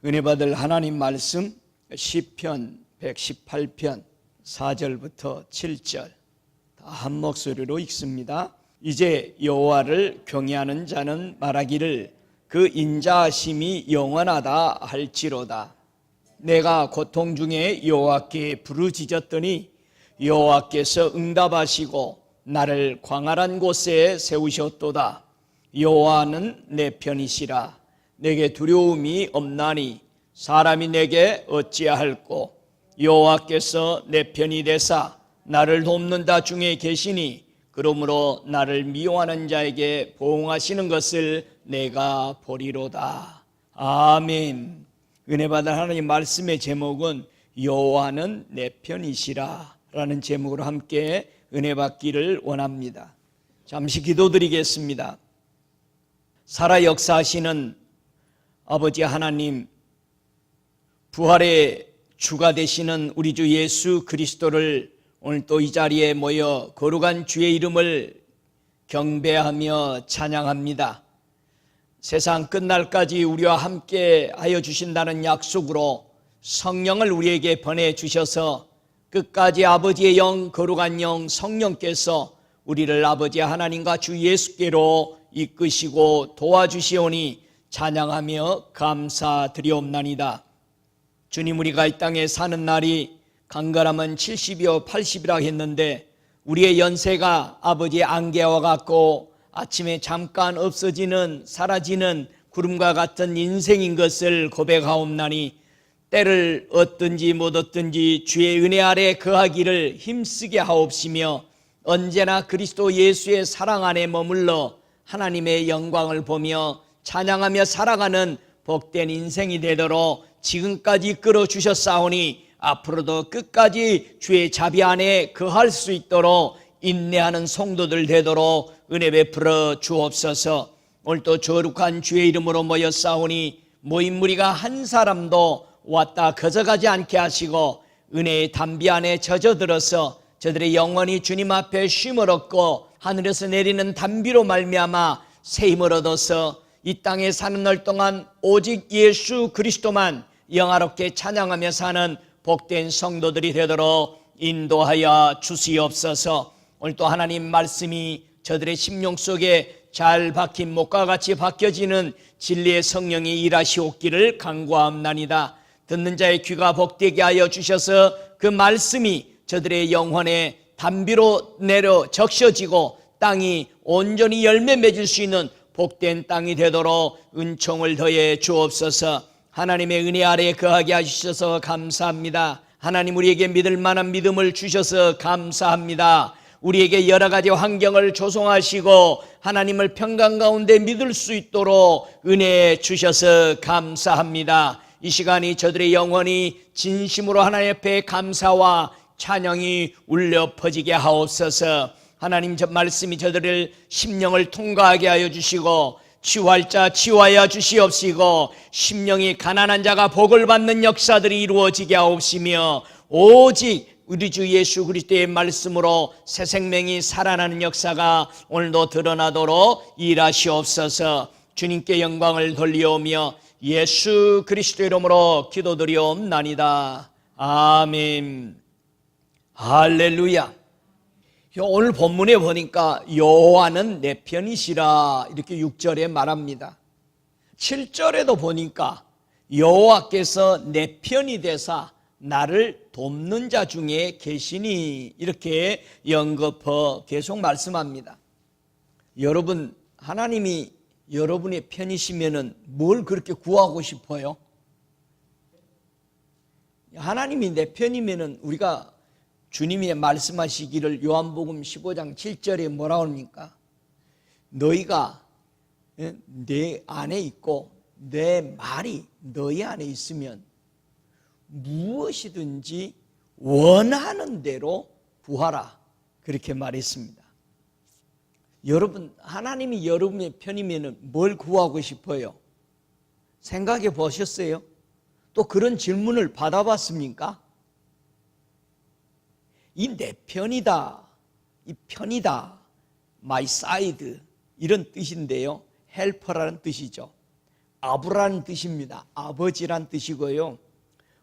은혜 받을 하나님 말씀 시편 118편 4절부터 7절 다 한 목소리로 읽습니다. 이제 여호와를 경외하는 자는 말하기를 그 인자하심이 영원하다 할지로다. 내가 고통 중에 여호와께 부르짖었더니 여호와께서 응답하시고 나를 광활한 곳에 세우셨도다. 여호와는 내 편이시라. 내게 두려움이 없나니 사람이 내게 어찌할꼬. 여호와께서 내 편이 되사 나를 돕는 자 중에 계시니 그러므로 나를 미워하는 자에게 보응하시는 것을 내가 보리로다. 아멘. 은혜 받은 하나님 말씀의 제목은 여호와는 내 편이시라 라는 제목으로 함께 은혜 받기를 원합니다. 잠시 기도드리겠습니다. 살아 역사하시는 아버지 하나님, 부활의 주가 되시는 우리 주 예수 그리스도를 오늘 또 이 자리에 모여 거룩한 주의 이름을 경배하며 찬양합니다. 세상 끝날까지 우리와 함께 하여 주신다는 약속으로 성령을 우리에게 보내주셔서 끝까지 아버지의 영, 거룩한 영 성령께서 우리를 아버지 하나님과 주 예수께로 이끄시고 도와주시오니 찬양하며 감사드리옵나이다. 주님, 우리가 이 땅에 사는 날이 강건하면 70이요 80이라 했는데 우리의 연세가 아버지의 안개와 같고 아침에 잠깐 없어지는 사라지는 구름과 같은 인생인 것을 고백하옵나니 때를 얻든지 못 얻든지 주의 은혜 아래 거하기를 힘쓰게 하옵시며 언제나 그리스도 예수의 사랑 안에 머물러 하나님의 영광을 보며 찬양하며 살아가는 복된 인생이 되도록 지금까지 이끌어주셨사오니 앞으로도 끝까지 주의 자비 안에 거할 수 있도록 인내하는 성도들 되도록 은혜 베풀어 주옵소서. 오늘도 거룩한 주의 이름으로 모였사오니 모인 무리가 한 사람도 왔다 거저가지 않게 하시고 은혜의 담비 안에 젖어들어서 저들의 영혼이 주님 앞에 쉼을 얻고 하늘에서 내리는 담비로 말미암아 새 힘을 얻어서 이 땅에 사는 날 동안 오직 예수 그리스도만 영화롭게 찬양하며 사는 복된 성도들이 되도록 인도하여 주시옵소서. 오늘 또 하나님 말씀이 저들의 심령 속에 잘 박힌 목과 같이 박혀지는 진리의 성령이 일하시옵기를 간구하옵나이다. 듣는 자의 귀가 복되게 하여 주셔서 그 말씀이 저들의 영혼에 담비로 내려 적셔지고 땅이 온전히 열매 맺을 수 있는 복된 땅이 되도록 은총을 더해 주옵소서. 하나님의 은혜 아래에 거하게 하셔서 감사합니다. 하나님, 우리에게 믿을 만한 믿음을 주셔서 감사합니다. 우리에게 여러 가지 환경을 조성하시고 하나님을 평강 가운데 믿을 수 있도록 은혜 주셔서 감사합니다. 이 시간이 저들의 영혼이 진심으로 하나님 앞에 감사와 찬양이 울려 퍼지게 하옵소서. 하나님, 저 말씀이 저들을 심령을 통과하게 하여 주시고 치유할 자 치유하여 주시옵시고 심령이 가난한 자가 복을 받는 역사들이 이루어지게 하옵시며 오직 우리 주 예수 그리스도의 말씀으로 새 생명이 살아나는 역사가 오늘도 드러나도록 일하시옵소서. 주님께 영광을 돌리오며 예수 그리스도 이름으로 기도드리옵나이다. 아멘. 할렐루야. 오늘 본문에 보니까 여호와는 내 편이시라 이렇게 6절에 말합니다. 7절에도 보니까 여호와께서 내 편이 되사 나를 돕는 자 중에 계시니 이렇게 연거푸 계속 말씀합니다. 여러분, 하나님이 여러분의 편이시면은 뭘 그렇게 구하고 싶어요? 하나님이 내 편이면은 우리가 주님이 말씀하시기를 요한복음 15장 7절에 뭐라고 합니까? 너희가 내 안에 있고 내 말이 너희 안에 있으면 무엇이든지 원하는 대로 구하라 그렇게 말했습니다. 여러분, 하나님이 여러분의 편이면 뭘 구하고 싶어요? 생각해 보셨어요? 또 그런 질문을 받아봤습니까? 이 내 편이다, 이 편이다, my side 이런 뜻인데요, 헬퍼라는 뜻이죠. 아부라는 뜻입니다. 아버지란 뜻이고요.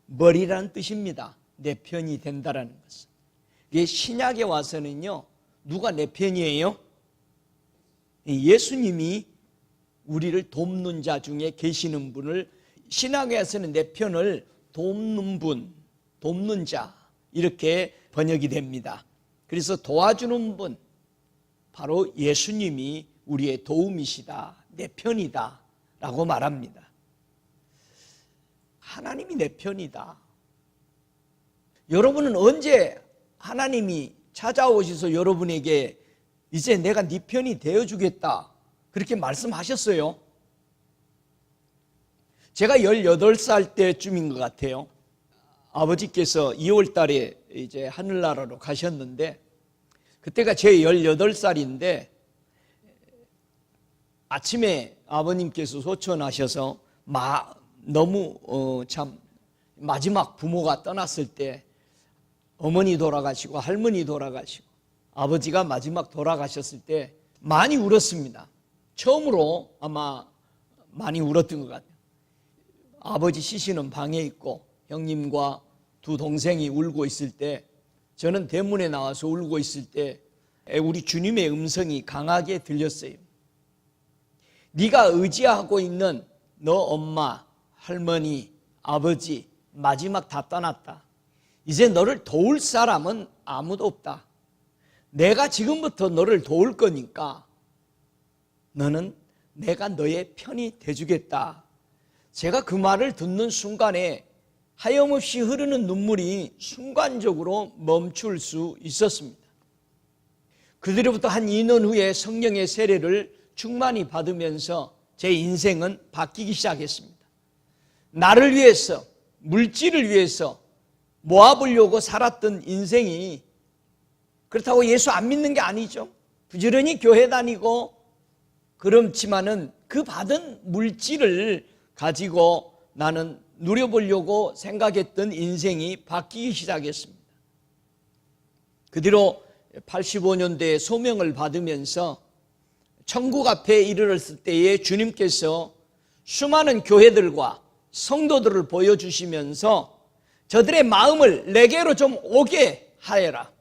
머리란 뜻입니다. 내 편이 된다라는 것은. 이게 신약에 와서는요, 누가 내 편이에요? 예수님이 우리를 돕는 자 중에 계시는 분을, 신약에 와서는 내 편을 돕는 분, 돕는 자, 이렇게 번역이 됩니다. 그래서 도와주는 분, 바로 예수님이 우리의 도움이시다, 내 편이다 라고 말합니다. 하나님이 내 편이다. 여러분은 언제 하나님이 찾아오셔서 여러분에게 이제 내가 네 편이 되어주겠다 그렇게 말씀하셨어요? 제가 18살 때쯤인 것 같아요. 아버지께서 2월 달에 이제 하늘나라로 가셨는데, 그때가 제 18살인데 아침에 아버님께서 소천하셔서 너무 참 마지막 부모가 떠났을 때, 어머니 돌아가시고 할머니 돌아가시고 아버지가 마지막 돌아가셨을 때 많이 울었습니다. 처음으로 아마 많이 울었던 것 같아요. 아버지 시신은 방에 있고 형님과 두 동생이 울고 있을 때, 저는 대문에 나와서 울고 있을 때 우리 주님의 음성이 강하게 들렸어요. 네가 의지하고 있는 너 엄마, 할머니, 아버지 마지막 다 떠났다. 이제 너를 도울 사람은 아무도 없다. 내가 지금부터 너를 도울 거니까 너는 내가 너의 편이 돼주겠다. 제가 그 말을 듣는 순간에 하염없이 흐르는 눈물이 순간적으로 멈출 수 있었습니다. 그뒤로부터 한 2년 후에 성령의 세례를 충만히 받으면서 제 인생은 바뀌기 시작했습니다. 나를 위해서, 물질을 위해서 모아보려고 살았던 인생이, 그렇다고 예수 안 믿는 게 아니죠. 부지런히 교회 다니고 그렇지만은 그 받은 물질을 가지고 나는 누려보려고 생각했던 인생이 바뀌기 시작했습니다. 그 뒤로 85년대에 소명을 받으면서 천국 앞에 이르렀을 때에 주님께서 수많은 교회들과 성도들을 보여주시면서 저들의 마음을 내게로 좀 오게 하여라.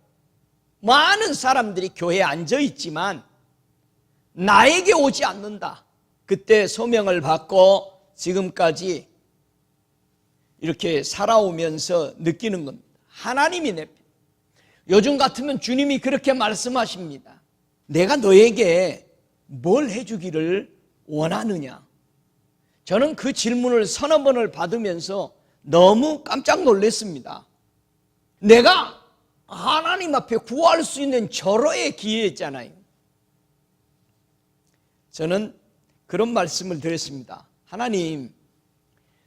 많은 사람들이 교회에 앉아있지만 나에게 오지 않는다. 그때 소명을 받고 지금까지 이렇게 살아오면서 느끼는 겁니다. 하나님이 내 편. 요즘 같으면 주님이 그렇게 말씀하십니다. 내가 너에게 뭘 해주기를 원하느냐? 저는 그 질문을 서너 번을 받으면서 너무 깜짝 놀랐습니다. 내가 하나님 앞에 구할 수 있는 절호의 기회였잖아요. 저는 그런 말씀을 드렸습니다. 하나님,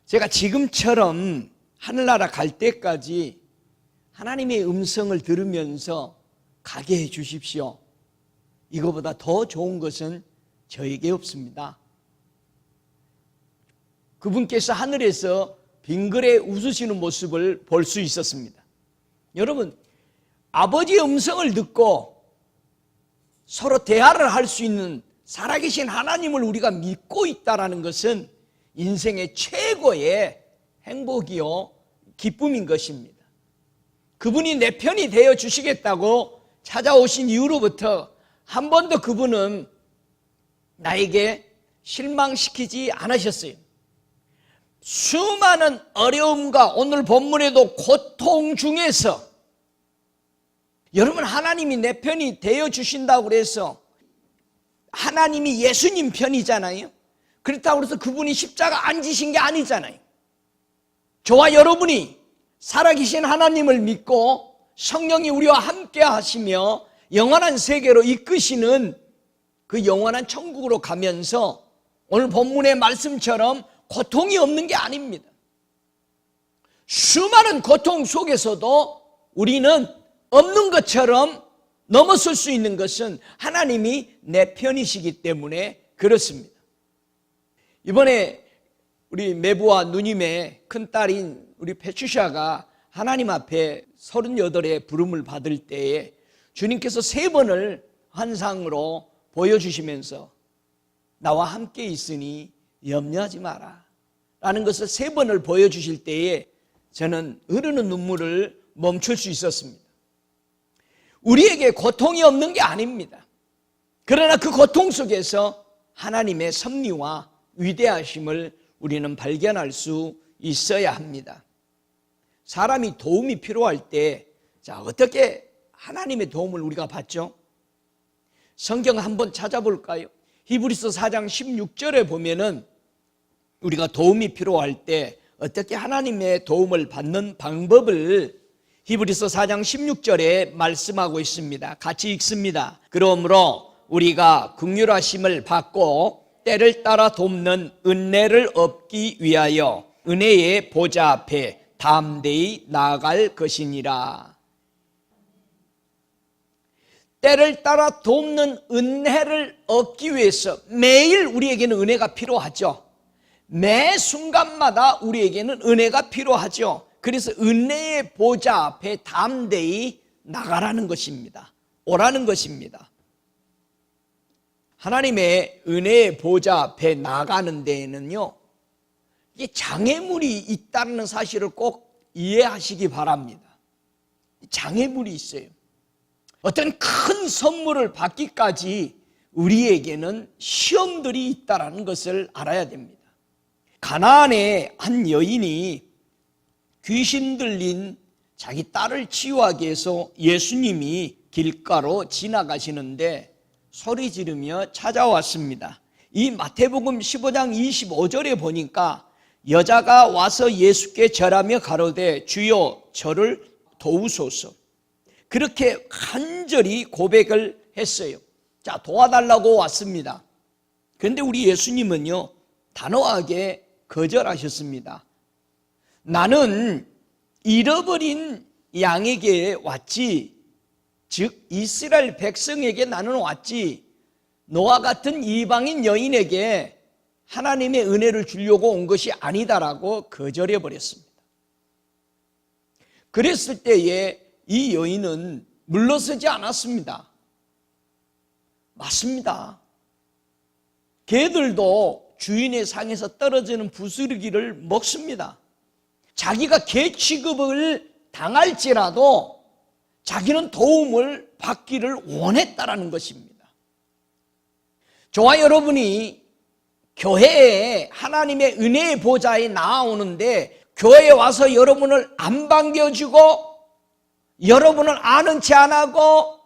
제가 지금처럼 하늘나라 갈 때까지 하나님의 음성을 들으면서 가게 해 주십시오. 이거보다 더 좋은 것은 저에게 없습니다. 그분께서 하늘에서 빙그레 웃으시는 모습을 볼 수 있었습니다. 여러분, 아버지의 음성을 듣고 서로 대화를 할 수 있는 살아계신 하나님을 우리가 믿고 있다는 것은 인생의 최고의 행복이요 기쁨인 것입니다. 그분이 내 편이 되어 주시겠다고 찾아오신 이후로부터 한 번도 그분은 나에게 실망시키지 않으셨어요. 수많은 어려움과 오늘 본문에도 고통 중에서 여러분, 하나님이 내 편이 되어 주신다고 그래서 하나님이 예수님 편이잖아요. 그렇다고 해서 그분이 십자가 안 지신 게 아니잖아요. 저와 여러분이 살아계신 하나님을 믿고 성령이 우리와 함께 하시며 영원한 세계로 이끄시는 그 영원한 천국으로 가면서 오늘 본문의 말씀처럼 고통이 없는 게 아닙니다. 수많은 고통 속에서도 우리는 없는 것처럼 넘어설 수 있는 것은 하나님이 내 편이시기 때문에 그렇습니다. 이번에 우리 매부와 누님의 큰딸인 우리 페추샤가 하나님 앞에 38의 부름을 받을 때에 주님께서 3번을 환상으로 보여주시면서 나와 함께 있으니 염려하지 마라 라는 것을 3번을 보여주실 때에 저는 흐르는 눈물을 멈출 수 있었습니다. 우리에게 고통이 없는 게 아닙니다. 그러나 그 고통 속에서 하나님의 섭리와 위대하심을 우리는 발견할 수 있어야 합니다. 사람이 도움이 필요할 때 어떻게 하나님의 도움을 우리가 받죠? 성경 한번 찾아볼까요? 히브리서 4장 16절에 보면은 우리가 도움이 필요할 때 어떻게 하나님의 도움을 받는 방법을 히브리서 4장 16절에 말씀하고 있습니다. 같이 읽습니다. 그러므로 우리가 긍휼하심을 받고 때를 따라 돕는 은혜를 얻기 위하여 은혜의 보좌 앞에 담대히 나아갈 것이니라. 때를 따라 돕는 은혜를 얻기 위해서 매일 우리에게는 은혜가 필요하죠. 매 순간마다 우리에게는 은혜가 필요하죠. 그래서 은혜의 보좌 앞에 담대히 나가라는 것입니다. 오라는 것입니다. 하나님의 은혜의 보좌 앞에 나가는 데에는요, 이게 장애물이 있다는 사실을 꼭 이해하시기 바랍니다. 장애물이 있어요. 어떤 큰 선물을 받기까지 우리에게는 시험들이 있다는 것을 알아야 됩니다. 가나안의 한 여인이 귀신 들린 자기 딸을 치유하기 위해서 예수님이 길가로 지나가시는데 소리 지르며 찾아왔습니다. 이 마태복음 15장 25절에 보니까 여자가 와서 예수께 절하며 가로되 주여 저를 도우소서, 그렇게 간절히 고백을 했어요. 자, 도와달라고 왔습니다. 그런데 우리 예수님은요, 단호하게 거절하셨습니다. 나는 잃어버린 양에게 왔지, 즉 이스라엘 백성에게 나는 왔지, 너와 같은 이방인 여인에게 하나님의 은혜를 주려고 온 것이 아니다라고 거절해 버렸습니다. 그랬을 때에 이 여인은 물러서지 않았습니다. 맞습니다. 개들도 주인의 상에서 떨어지는 부스러기를 먹습니다. 자기가 개 취급을 당할지라도 자기는 도움을 받기를 원했다라는 것입니다. 저와 여러분이 교회에 하나님의 은혜의 보좌에 나아오는데 교회에 와서 여러분을 안 반겨주고 여러분을 아는 체 안 하고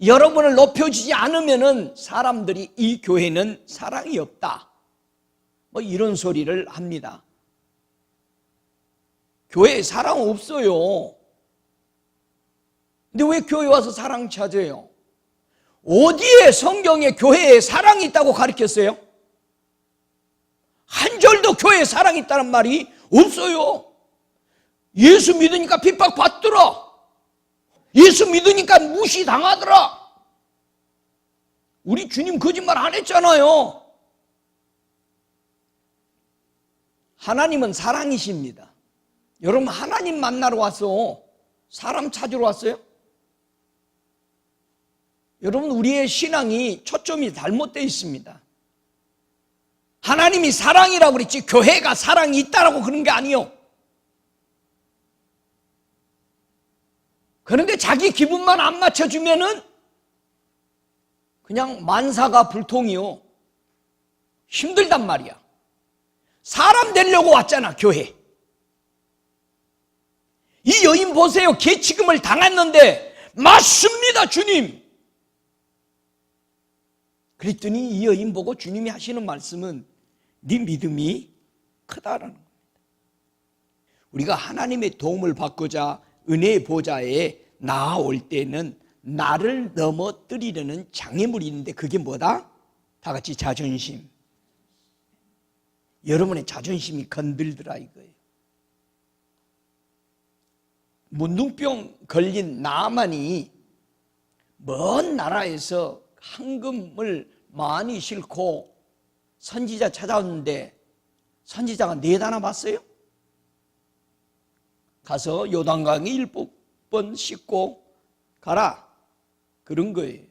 여러분을 높여주지 않으면은 사람들이 이 교회는 사랑이 없다, 이런 소리를 합니다. 교회에 사랑 없어요. 근데 왜 교회 와서 사랑 찾아요? 어디에 성경에 교회에 사랑이 있다고 가르쳤어요? 한 절도 교회에 사랑이 있다는 말이 없어요. 예수 믿으니까 핍박받더라, 예수 믿으니까 무시당하더라. 우리 주님 거짓말 안 했잖아요. 하나님은 사랑이십니다. 여러분, 하나님 만나러 와서 사람 찾으러 왔어요? 여러분, 우리의 신앙이 초점이 잘못되어 있습니다. 하나님이 사랑이라고 그랬지 교회가 사랑이 있다라고 그런 게 아니요. 그런데 자기 기분만 안 맞춰주면은 그냥 만사가 불통이요, 힘들단 말이야. 사람 되려고 왔잖아, 교회. 이 여인 보세요. 개취급을 당했는데 맞습니다, 주님. 그랬더니 이 여인 보고 주님이 하시는 말씀은 네 믿음이 크다라는 겁니다. 우리가 하나님의 도움을 받고자 은혜의 보좌에 나아올 때는 나를 넘어뜨리려는 장애물이 있는데 그게 뭐다? 다 같이 자존심. 여러분의 자존심이 건들더라 이거예요. 문둥병 걸린 나만이 먼 나라에서 황금을 많이 싣고 선지자 찾아왔는데 선지자가 4단 봤어요? 가서 요단강에 7번 씻고 가라, 그런 거예요.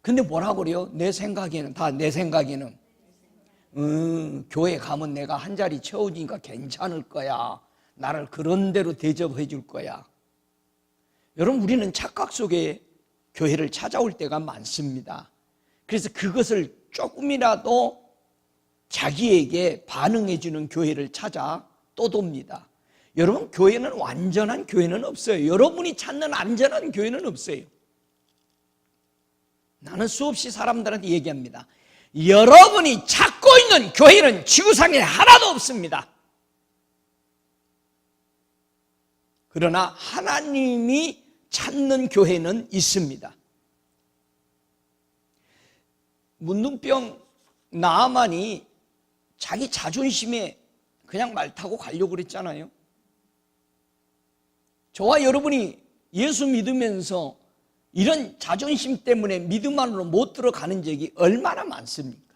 근데 뭐라고 그래요? 내 생각에는 교회 가면 내가 한 자리 채워주니까 괜찮을 거야. 나를 그런 대로 대접해 줄 거야. 여러분, 우리는 착각 속에 교회를 찾아올 때가 많습니다. 그래서 그것을 조금이라도 자기에게 반응해 주는 교회를 찾아 떠돕니다. 여러분, 교회는 완전한 교회는 없어요. 여러분이 찾는 안전한 교회는 없어요. 나는 수없이 사람들한테 얘기합니다. 여러분이 찾고 있는 교회는 지구상에 하나도 없습니다. 그러나 하나님이 찾는 교회는 있습니다. 문둥병 나아만이 자기 자존심에 그냥 말 타고 가려고 그랬잖아요. 저와 여러분이 예수 믿으면서 이런 자존심 때문에 믿음 안으로 못 들어가는 적이 얼마나 많습니까?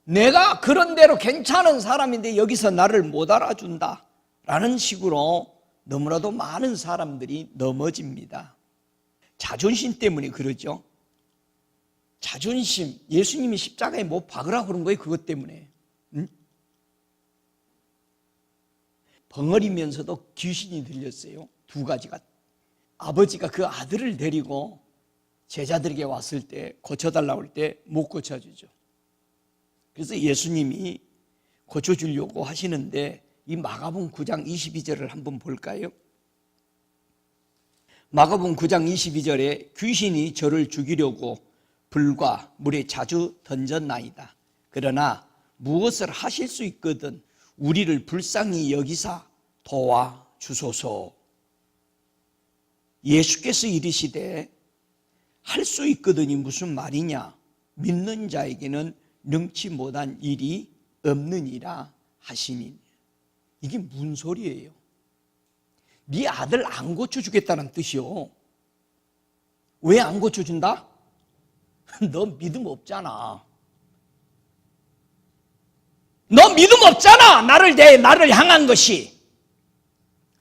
내가 그런 대로 괜찮은 사람인데 여기서 나를 못 알아준다 라는 식으로 너무나도 많은 사람들이 넘어집니다. 자존심 때문에 그러죠. 자존심, 예수님이 십자가에 못 박으라고 그런 거예요. 그것 때문에. 응? 벙어리면서도 귀신이 들렸어요. 두 가지가. 아버지가 그 아들을 데리고 제자들에게 왔을 때 고쳐달라고 할 때 못 고쳐주죠. 그래서 예수님이 고쳐주려고 하시는데 이 마가복음 9장 22절을 한번 볼까요? 마가복음 9장 22절에 귀신이 저를 죽이려고 불과 물에 자주 던졌나이다. 그러나 무엇을 하실 수 있거든 우리를 불쌍히 여기사 도와주소서. 예수께서 이르시되 할 수 있거든이 무슨 말이냐? 믿는 자에게는 능치 못한 일이 없느니라 하시니. 이게 무슨 소리예요? 네 아들 안 고쳐주겠다는 뜻이요. 왜 안 고쳐준다? 너 믿음 없잖아. 너 믿음 없잖아. 나를 향한 것이.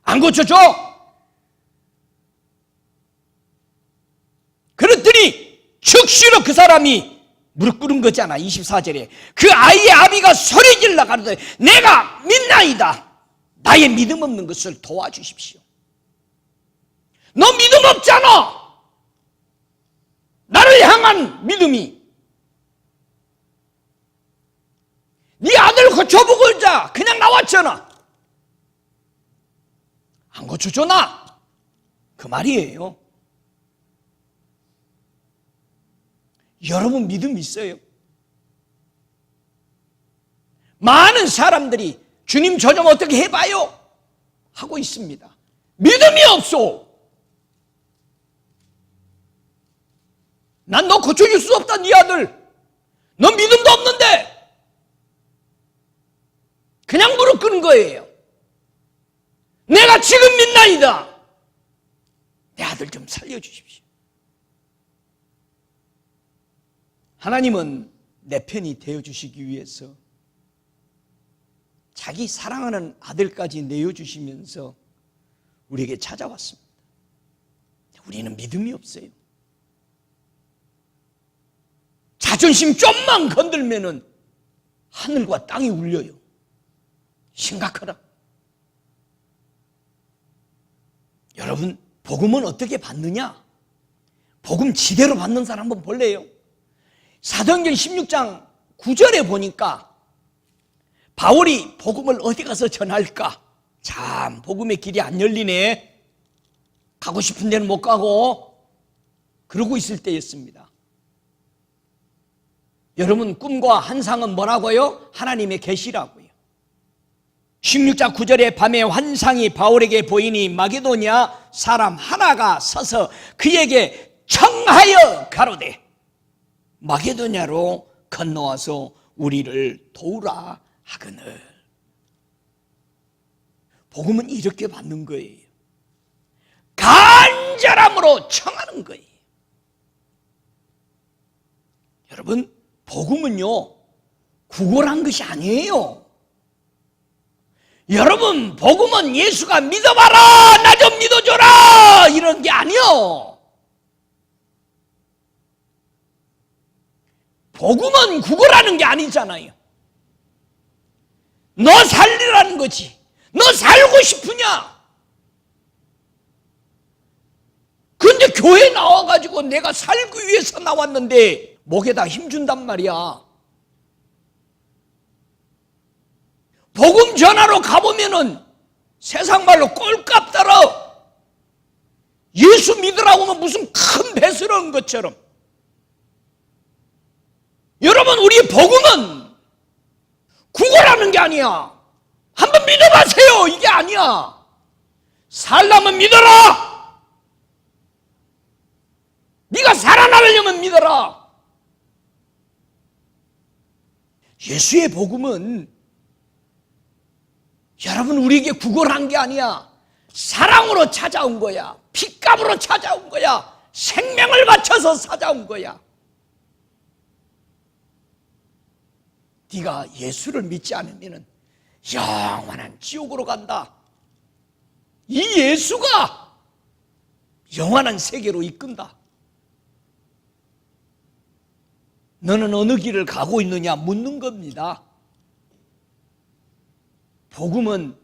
안 고쳐줘? 그랬더니 즉시로 그 사람이 무릎 꿇은 거잖아. 24절에 그 아이의 아비가 소리질러 가로되 내가 믿나이다. 나의 믿음 없는 것을 도와주십시오. 너 믿음 없잖아. 나를 향한 믿음이. 네 아들 고쳐보고 자. 그냥 나왔잖아. 안 고쳐줘 나. 그 말이에요. 여러분 믿음 있어요? 많은 사람들이 주님 저 좀 어떻게 해봐요? 하고 있습니다. 믿음이 없어. 난 너 고쳐줄 수 없다. 네 아들. 너 믿음도 없는데 그냥 무릎 꿇은 거예요. 내가 지금 믿나이다. 내 아들 좀 살려주십시오. 하나님은 내 편이 되어주시기 위해서 자기 사랑하는 아들까지 내어주시면서 우리에게 찾아왔습니다. 우리는 믿음이 없어요. 자존심 좀만 건들면은 하늘과 땅이 울려요. 심각하다. 여러분, 복음은 어떻게 받느냐? 복음 지대로 받는 사람 한번 볼래요? 사도행전 16장 9절에 보니까 바울이 복음을 어디 가서 전할까? 참 복음의 길이 안 열리네. 가고 싶은 데는 못 가고 그러고 있을 때였습니다. 여러분, 꿈과 환상은 뭐라고요? 하나님의 계시라고요. 16장 9절에 밤에 환상이 바울에게 보이니 마게도냐 사람 하나가 서서 그에게 청하여 가로되 마게도냐로 건너와서 우리를 도우라 하거늘. 복음은 이렇게 받는 거예요. 간절함으로 청하는 거예요. 여러분, 복음은요 구걸한 것이 아니에요. 여러분, 복음은 예수가 믿어봐라, 나 좀 믿어줘라 이런 게 아니요. 복음은 구걸하는 게 아니잖아요. 너 살리라는 거지. 너 살고 싶으냐? 그런데 교회 나와가지고 내가 살기 위해서 나왔는데 목에다 힘준단 말이야. 복음 전하러 가보면은 세상 말로 꼴값 따라 예수 믿으라고 하면 무슨 큰 배스러운 것처럼. 여러분, 우리 복음은 구걸하는 게 아니야. 한번 믿어보세요. 이게 아니야. 살려면 믿어라. 네가 살아나려면 믿어라. 예수의 복음은 여러분 우리에게 구걸한 게 아니야. 사랑으로 찾아온 거야. 핏값으로 찾아온 거야. 생명을 바쳐서 찾아온 거야. 네가 예수를 믿지 않으면 영원한 지옥으로 간다. 이 예수가 영원한 세계로 이끈다. 너는 어느 길을 가고 있느냐 묻는 겁니다. 복음은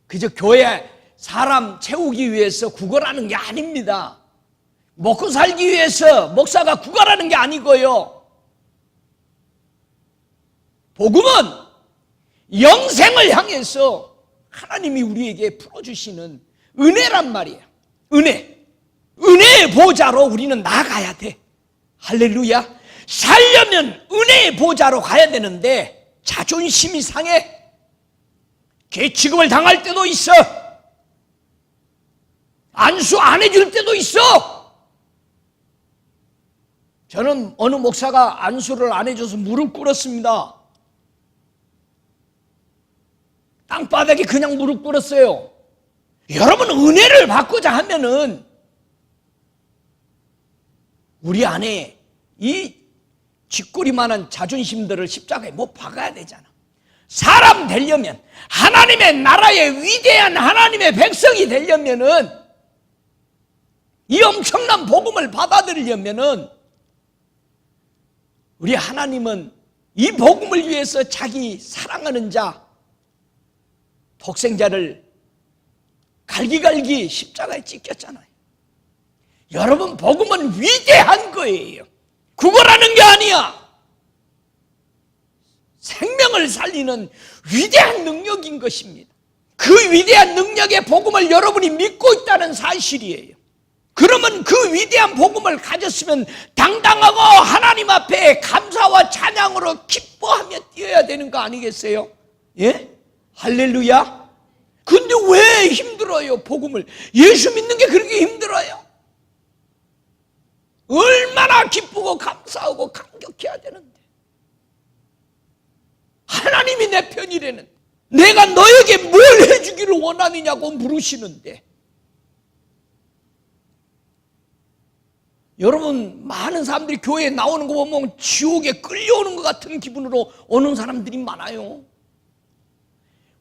그저 교회 사람 채우기 위해서 구걸하는 게 아닙니다. 먹고 살기 위해서 목사가 구걸하는 게 아니고요. 복음은 영생을 향해서 하나님이 우리에게 풀어주시는 은혜란 말이에요. 은혜의 보좌로 우리는 나아가야 돼. 할렐루야. 살려면 은혜의 보좌로 가야 되는데 자존심이 상해. 개취급을 당할 때도 있어. 안수 안 해줄 때도 있어. 저는 어느 목사가 안수를 안 해줘서 무릎 꿇었습니다. 땅바닥에 그냥 무릎 꿇었어요. 여러분, 은혜를 받고자 하면은 우리 안에 이 쥐꼬리만한 자존심들을 십자가에 못 박아야 되잖아. 사람 되려면, 하나님의 나라의 위대한 하나님의 백성이 되려면은, 이 엄청난 복음을 받아들이려면은 우리 하나님은 이 복음을 위해서 자기 사랑하는 자 독생자를 갈기갈기 십자가에 찍혔잖아요. 여러분, 복음은 위대한 거예요. 구걸하는 게 아니야. 생명을 살리는 위대한 능력인 것입니다. 그 위대한 능력의 복음을 여러분이 믿고 있다는 사실이에요. 그러면 그 위대한 복음을 가졌으면 당당하고 하나님 앞에 감사와 찬양으로 기뻐하며 뛰어야 되는 거 아니겠어요? 예? 할렐루야. 근데 왜 힘들어요? 복음을 예수 믿는 게 그렇게 힘들어요? 얼마나 기쁘고 감사하고 감격해야 되는데, 하나님이 내 편이라는, 내가 너에게 뭘 해주기를 원하느냐고 물으시는데, 여러분, 많은 사람들이 교회에 나오는 거 보면 지옥에 끌려오는 것 같은 기분으로 오는 사람들이 많아요.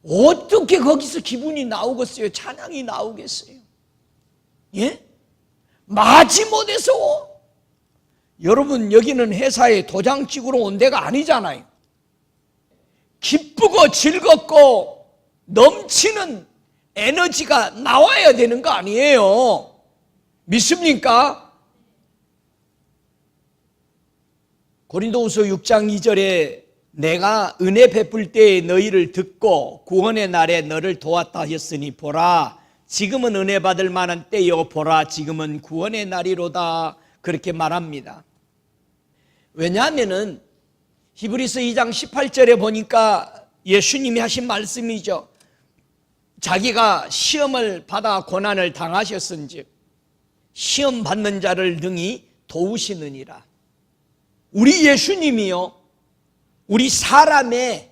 어떻게 거기서 기분이 나오겠어요? 찬양이 나오겠어요? 예? 마지못해서. 여러분, 여기는 회사에 도장 찍으러 온 데가 아니잖아요. 기쁘고 즐겁고 넘치는 에너지가 나와야 되는 거 아니에요? 믿습니까? 고린도후서 6장 2절에 내가 은혜 베풀 때에 너희를 듣고 구원의 날에 너를 도왔다 하였으니 보라, 지금은 은혜 받을 만한 때요, 보라, 지금은 구원의 날이로다. 그렇게 말합니다. 왜냐하면은 히브리서 2장 18절에 보니까 예수님이 하신 말씀이죠. 자기가 시험을 받아 고난을 당하셨은즉 시험 받는 자를 능히 도우시느니라. 우리 예수님이요, 우리 사람의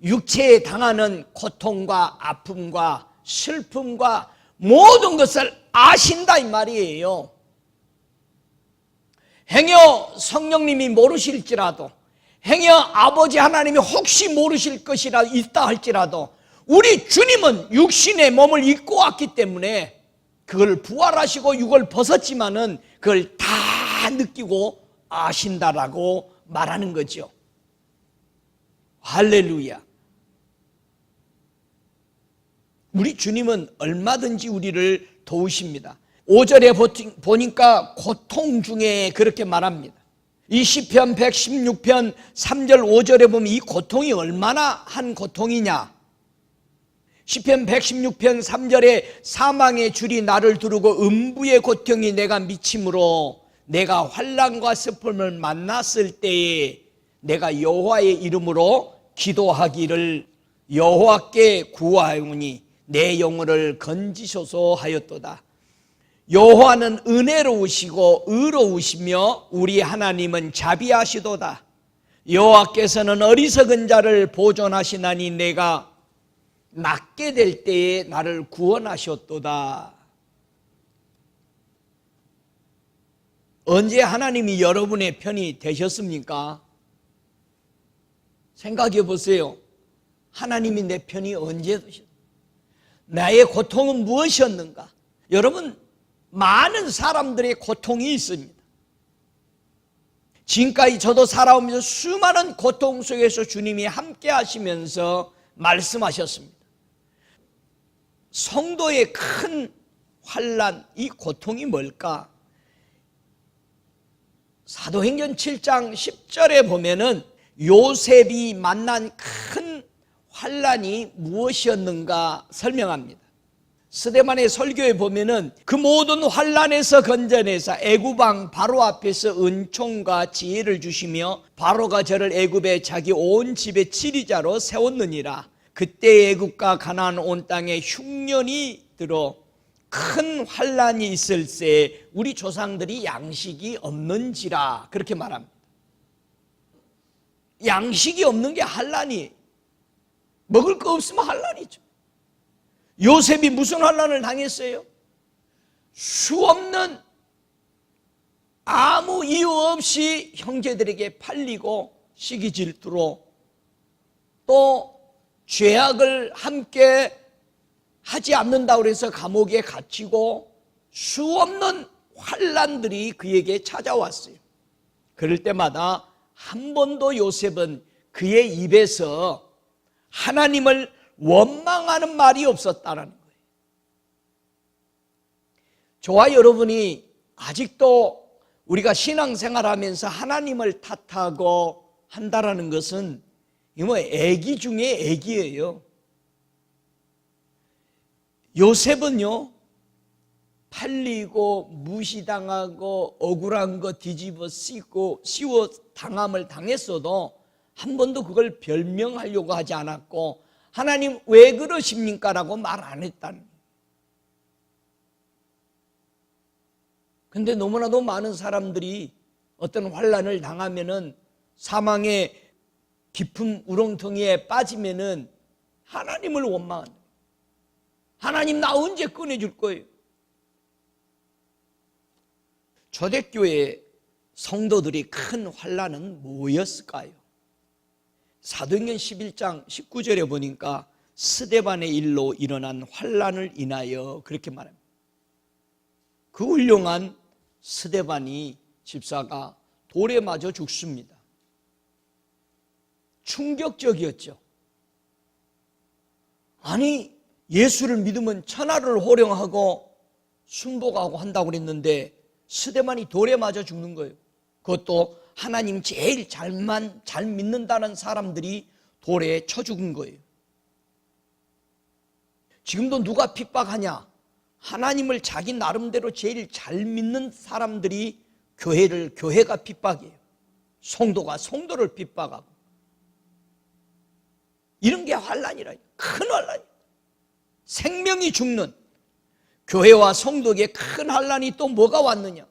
육체에 당하는 고통과 아픔과 슬픔과 모든 것을 아신다 이 말이에요. 행여 성령님이 모르실지라도, 행여 아버지 하나님이 혹시 모르실 것이라 있다 할지라도 우리 주님은 육신의 몸을 입고 왔기 때문에 그걸 부활하시고 육을 벗었지만은 그걸 다 느끼고 아신다라고 말하는 거죠. 할렐루야. 우리 주님은 얼마든지 우리를 도우십니다. 5절에 보니까 고통 중에 그렇게 말합니다. 이 시편 116편 3절 5절에 보면 이 고통이 얼마나 한 고통이냐. 시편 116편 3절에 사망의 줄이 나를 두르고 음부의 고통이 내가 미침으로 내가 환난과 슬픔을 만났을 때에 내가 여호와의 이름으로 기도하기를 여호와께 구하오니 내 영혼을 건지소서 하였도다. 여호와는 은혜로우시고 의로우시며 우리 하나님은 자비하시도다. 여호와께서는 어리석은 자를 보존하시나니 내가 낫게 될 때에 나를 구원하셨도다. 언제 하나님이 여러분의 편이 되셨습니까? 생각해 보세요. 하나님이 내 편이 언제 되셨습니까? 나의 고통은 무엇이었는가? 여러분, 많은 사람들의 고통이 있습니다. 지금까지 저도 살아오면서 수많은 고통 속에서 주님이 함께 하시면서 말씀하셨습니다. 성도의 큰 환난, 이 고통이 뭘까? 사도행전 7장 10절에 보면은 요셉이 만난 큰 환난이 무엇이었는가 설명합니다. 스데반의 설교에 보면은 그 모든 환난에서 건져내사 애굽 왕 바로 앞에서 은총과 지혜를 주시며 바로가 저를 애굽에 자기 온 집의 지리자로 세웠느니라. 그때 애굽과 가나안 온 땅에 흉년이 들어 큰 환난이 있을세 우리 조상들이 양식이 없는지라 그렇게 말합니다. 양식이 없는 게 환난이, 먹을 거 없으면 환난이죠. 요셉이 무슨 환난을 당했어요? 수없는 아무 이유 없이 형제들에게 팔리고 시기 질투로 또 죄악을 함께 하지 않는다고 해서 감옥에 갇히고 수없는 환난들이 그에게 찾아왔어요. 그럴 때마다 한 번도 요셉은 그의 입에서 하나님을 원망하는 말이 없었다는 거예요. 저와 여러분이 아직도 우리가 신앙생활하면서 하나님을 탓하고 한다라는 것은 이거 애기 중에 애기예요. 요셉은요, 팔리고 무시당하고 억울한 거 뒤집어 씌워 당함을 당했어도 한 번도 그걸 별명하려고 하지 않았고 하나님 왜 그러십니까? 라고 말 안 했다는 거예요. 근데 너무나도 많은 사람들이 어떤 환난을 당하면은 사망의 깊은 우렁텅이에 빠지면은 하나님을 원망하는 거예요. 하나님 나 언제 꺼내줄 거예요? 초대교회 성도들이 큰 환난은 뭐였을까요? 사도행전 11장 19절에 보니까 스데반의 일로 일어난 환난을 인하여 그렇게 말합니다. 그 훌륭한 스데반이 집사가 돌에 맞아 죽습니다. 충격적이었죠. 아니 예수를 믿으면 천하를 호령하고 순복하고 한다고 그랬는데 스데반이 돌에 맞아 죽는 거예요. 그것도 하나님 제일 잘 믿는다는 사람들이 돌에 쳐 죽은 거예요. 지금도 누가 핍박하냐? 하나님을 자기 나름대로 제일 잘 믿는 사람들이 교회가 핍박이에요. 성도가 성도를 핍박하고. 이런 게 환난이라. 큰 환난이에요. 생명이 죽는 교회와 성도에게 큰 환난이 또 뭐가 왔느냐?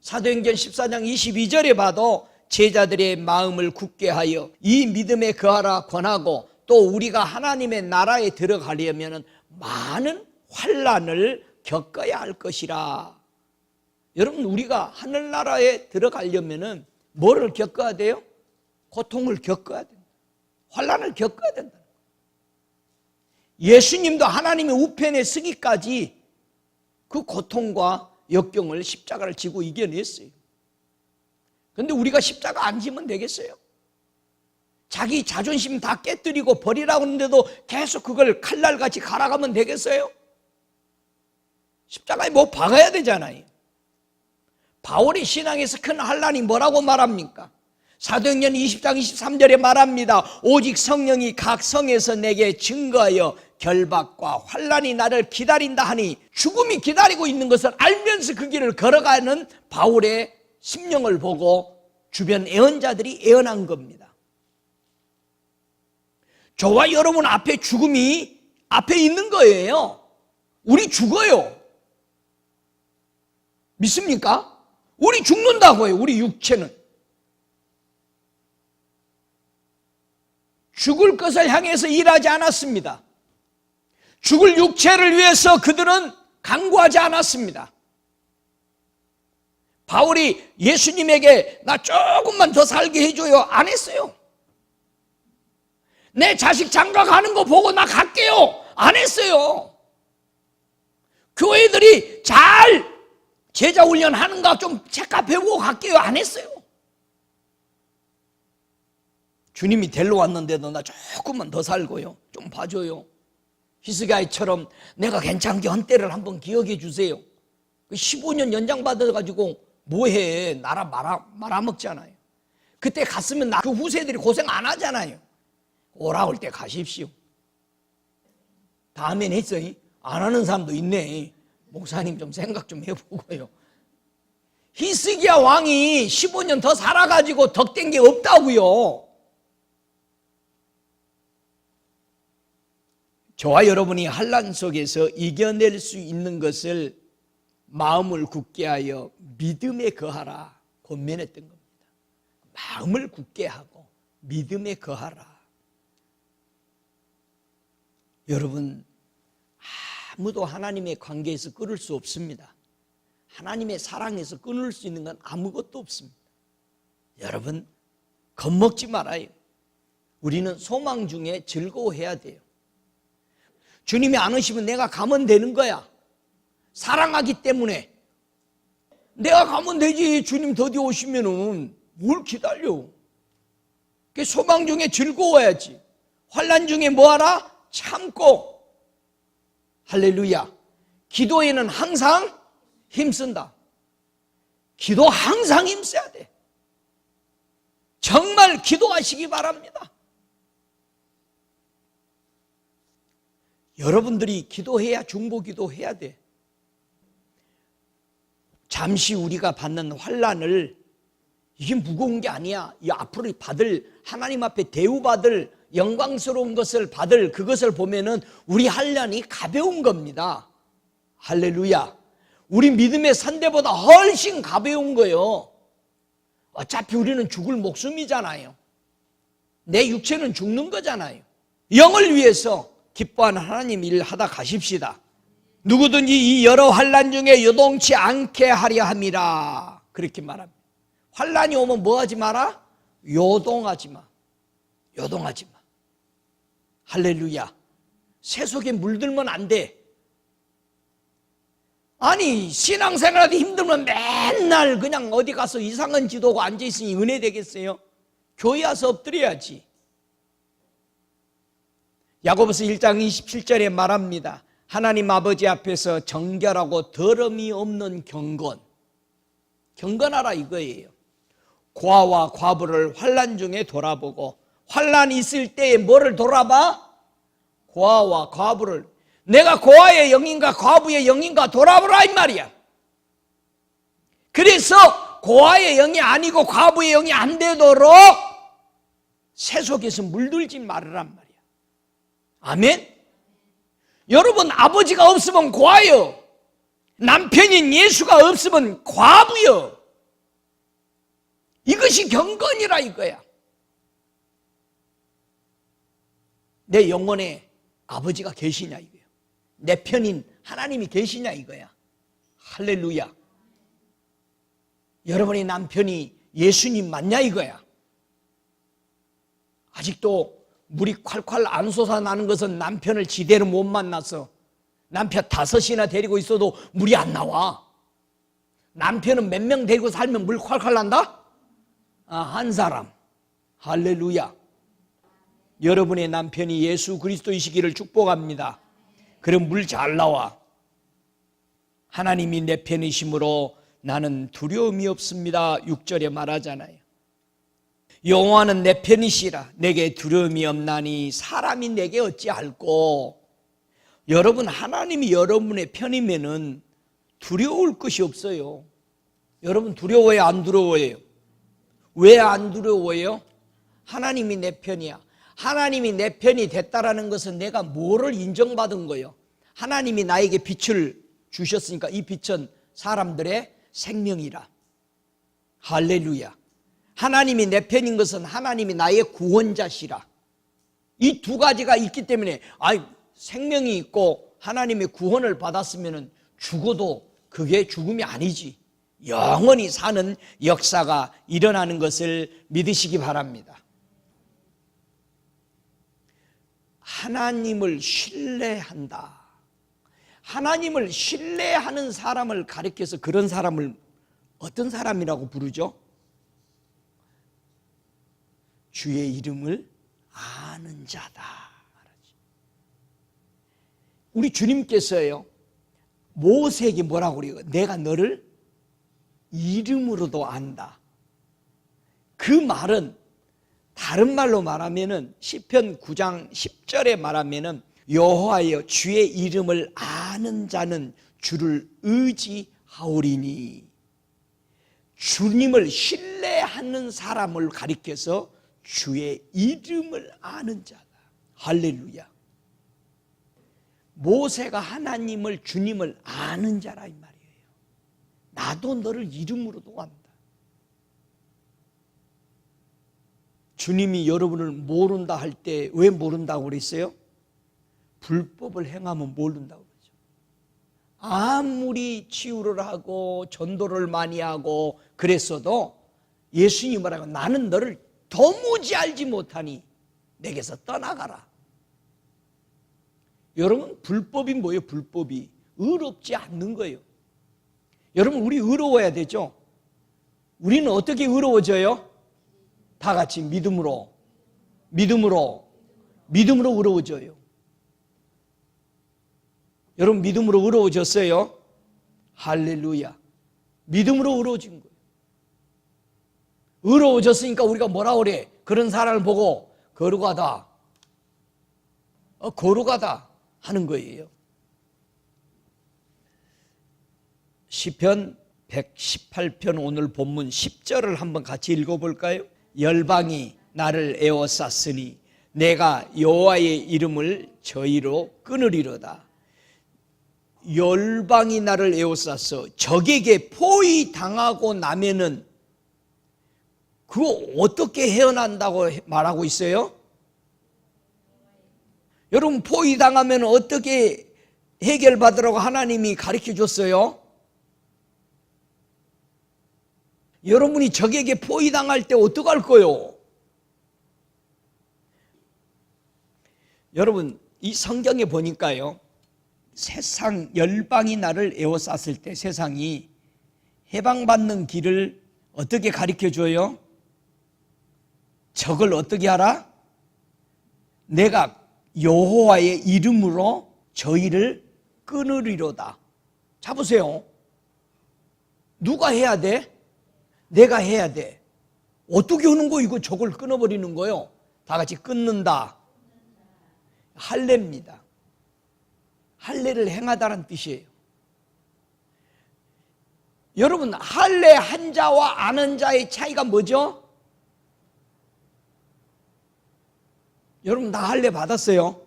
사도행전 14장 22절에 봐도 제자들의 마음을 굳게 하여 이 믿음에 거하라 권하고 또 우리가 하나님의 나라에 들어가려면 많은 환난을 겪어야 할 것이라. 여러분 우리가 하늘나라에 들어가려면 뭐를 겪어야 돼요? 고통을 겪어야 된다. 환난을 겪어야 된다. 예수님도 하나님의 우편에 서기까지 그 고통과 역경을 십자가를 지고 이겨냈어요. 근데 우리가 십자가 안 지면 되겠어요? 자기 자존심 다 깨뜨리고 버리라고 하는데도 계속 그걸 칼날같이 갈아가면 되겠어요? 십자가에 뭐 박아야 되잖아요. 바울의 신앙에서 큰 환난이 뭐라고 말합니까? 사도행전 20장 23절에 말합니다. 오직 성령이 각 성에서 내게 증거하여 결박과 환난이 나를 기다린다 하니, 죽음이 기다리고 있는 것을 알면서 그 길을 걸어가는 바울의 심령을 보고 주변 애언자들이 애언한 겁니다. 저와 여러분 앞에 죽음이 앞에 있는 거예요. 우리 죽어요. 믿습니까? 우리 죽는다고요. 우리 육체는. 죽을 것을 향해서 일하지 않았습니다. 죽을 육체를 위해서 그들은 강구하지 않았습니다. 바울이 예수님에게 나 조금만 더 살게 해줘요, 안 했어요. 내 자식 장가 가는 거 보고 나 갈게요, 안 했어요. 교회들이 잘 제자 훈련하는가 좀 체크해보고 갈게요, 안 했어요. 주님이 데리러 왔는데도 나 조금만 더 살고요, 좀 봐줘요. 히스기야처럼 내가 괜찮게 한때를 한번 기억해 주세요. 15년 연장받아가지고 뭐해, 나라 말아먹잖아요. 그때 갔으면 그 후세들이 고생 안 하잖아요. 오라올 때 가십시오. 다음엔 했어요. 안 하는 사람도 있네. 목사님 좀 생각 좀 해보고요. 히스기야 왕이 15년 더 살아가지고 덕된 게 없다고요. 저와 여러분이 환난 속에서 이겨낼 수 있는 것을 마음을 굳게 하여 믿음에 거하라 권면했던 겁니다. 마음을 굳게 하고 믿음에 거하라. 여러분, 아무도 하나님의 관계에서 끊을 수 없습니다. 하나님의 사랑에서 끊을 수 있는 건 아무것도 없습니다. 여러분, 겁먹지 말아요. 우리는 소망 중에 즐거워해야 돼요. 주님이 안 오시면 내가 가면 되는 거야. 사랑하기 때문에. 내가 가면 되지. 주님 더디 오시면은 뭘 기다려. 소망 중에 즐거워야지. 환난 중에 뭐하라? 참고. 할렐루야. 기도에는 항상 힘쓴다. 기도 항상 힘써야 돼. 정말 기도하시기 바랍니다. 여러분들이 기도해야 중보기도 해야 돼. 잠시 우리가 받는 환난을, 이게 무거운 게 아니야. 이 앞으로 받을, 하나님 앞에 대우받을 영광스러운 것을 받을 그것을 보면은 우리 환난이 가벼운 겁니다. 할렐루야. 우리 믿음의 산대보다 훨씬 가벼운 거예요. 어차피 우리는 죽을 목숨이잖아요. 내 육체는 죽는 거잖아요. 영을 위해서 기뻐하는 하나님 일 하다 가십시다. 누구든지 이 여러 환난 중에 요동치 않게 하려 함이라. 그렇게 말합니다. 환난이 오면 뭐 하지 마라? 요동하지 마. 요동하지 마. 할렐루야. 새 속에 물들면 안 돼. 아니, 신앙생활하기 힘들면 맨날 그냥 어디 가서 이상한 지도고 앉아있으니 은혜 되겠어요? 교회 와서 엎드려야지. 야고보서 1장 27절에 말합니다. 하나님 아버지 앞에서 정결하고 더러움이 없는 경건. 경건하라 이거예요. 고아와 과부를 환난 중에 돌아보고, 환난이 있을 때에 뭐를 돌아봐? 고아와 과부를. 내가 고아의 영인가 과부의 영인가 돌아보라 이 말이야. 그래서 고아의 영이 아니고 과부의 영이 안 되도록 새 속에서 물들지 말으란 말이야. 아멘? 여러분, 아버지가 없으면 고아요. 남편인 예수가 없으면 과부요. 이것이 경건이라 이거야. 내 영혼에 아버지가 계시냐 이거야. 내 편인 하나님이 계시냐 이거야. 할렐루야. 여러분의 남편이 예수님 맞냐 이거야. 아직도 물이 콸콸 안 솟아나는 것은 남편을 지대로 못 만나서, 남편 5이나 데리고 있어도 물이 안 나와. 남편은 몇 명 데리고 살면 물 콸콸 난다? 한 사람. 할렐루야. 여러분의 남편이 예수 그리스도이시기를 축복합니다. 그럼 물 잘 나와. 하나님이 내 편이심으로 나는 두려움이 없습니다. 6절에 말하잖아요. 여호와는 내 편이시라 내게 두려움이 없나니 사람이 내게 어찌할꼬. 여러분, 하나님이 여러분의 편이면은 두려울 것이 없어요. 여러분, 두려워요, 안 두려워요? 왜 안 두려워요? 하나님이 내 편이야. 하나님이 내 편이 됐다라는 것은 내가 뭐를 인정받은 거예요? 하나님이 나에게 빛을 주셨으니까 이 빛은 사람들의 생명이라. 할렐루야. 하나님이 내 편인 것은 하나님이 나의 구원자시라. 이 두 가지가 있기 때문에 생명이 있고 하나님의 구원을 받았으면 죽어도 그게 죽음이 아니지. 영원히 사는 역사가 일어나는 것을 믿으시기 바랍니다. 하나님을 신뢰한다. 하나님을 신뢰하는 사람을 가리켜서 그런 사람을 어떤 사람이라고 부르죠? 주의 이름을 아는 자다. 우리 주님께서요, 모세에게 뭐라고 그래요? 내가 너를 이름으로도 안다. 그 말은 다른 말로 말하면은 시편 9장 10절에 말하면은 여호와여 주의 이름을 아는 자는 주를 의지하오리니, 주님을 신뢰하는 사람을 가리켜서 주의 이름을 아는 자다. 할렐루야. 모세가 하나님을, 주님을 아는 자라 이 말이에요. 나도 너를 이름으로도 안다. 주님이 여러분을 모른다 할 때 왜 모른다고 그랬어요? 불법을 행하면 모른다고 그러죠. 아무리 치유를 하고 전도를 많이 하고 그랬어도 예수님이 뭐라고, 나는 너를 도무지 알지 못하니 내게서 떠나가라. 여러분, 불법이 뭐예요? 불법이 의롭지 않는 거예요. 여러분, 우리 의로워야 되죠. 우리는 어떻게 의로워져요? 다 같이 믿음으로 의로워져요. 여러분, 믿음으로 의로워졌어요? 할렐루야. 믿음으로 의로워진 거예요. 의로워졌으니까 우리가 뭐라 그래? 그런 사람을 보고 거룩하다, 거룩하다 하는 거예요. 시편 118편 오늘 본문 10절을 한번 같이 읽어볼까요? 열방이 나를 에워쌌으니 내가 여호와의 이름을 저희로 끊으리로다. 열방이 나를 에워쌌어. 적에게 포위당하고 나면은 그거 어떻게 헤어난다고 말하고 있어요? 여러분, 포위당하면 어떻게 해결받으라고 하나님이 가르쳐 줬어요? 여러분이 적에게 포위당할 때 어떡할 거요? 여러분, 이 성경에 보니까요, 세상 열방이 나를 에워쌌을 때 세상이 해방받는 길을 어떻게 가르쳐 줘요? 적을 어떻게 하라? 내가 여호와의 이름으로 저희를 끊으리로다. 잡으세요. 누가 해야 돼? 내가 해야 돼. 어떻게 하는 거? 이거 적을 끊어버리는 거요. 다 같이 끊는다. 할례입니다. 할례를 행하다는 뜻이에요. 여러분, 할례 한 자와 안 한 자의 차이가 뭐죠? 여러분, 다 할례 받았어요?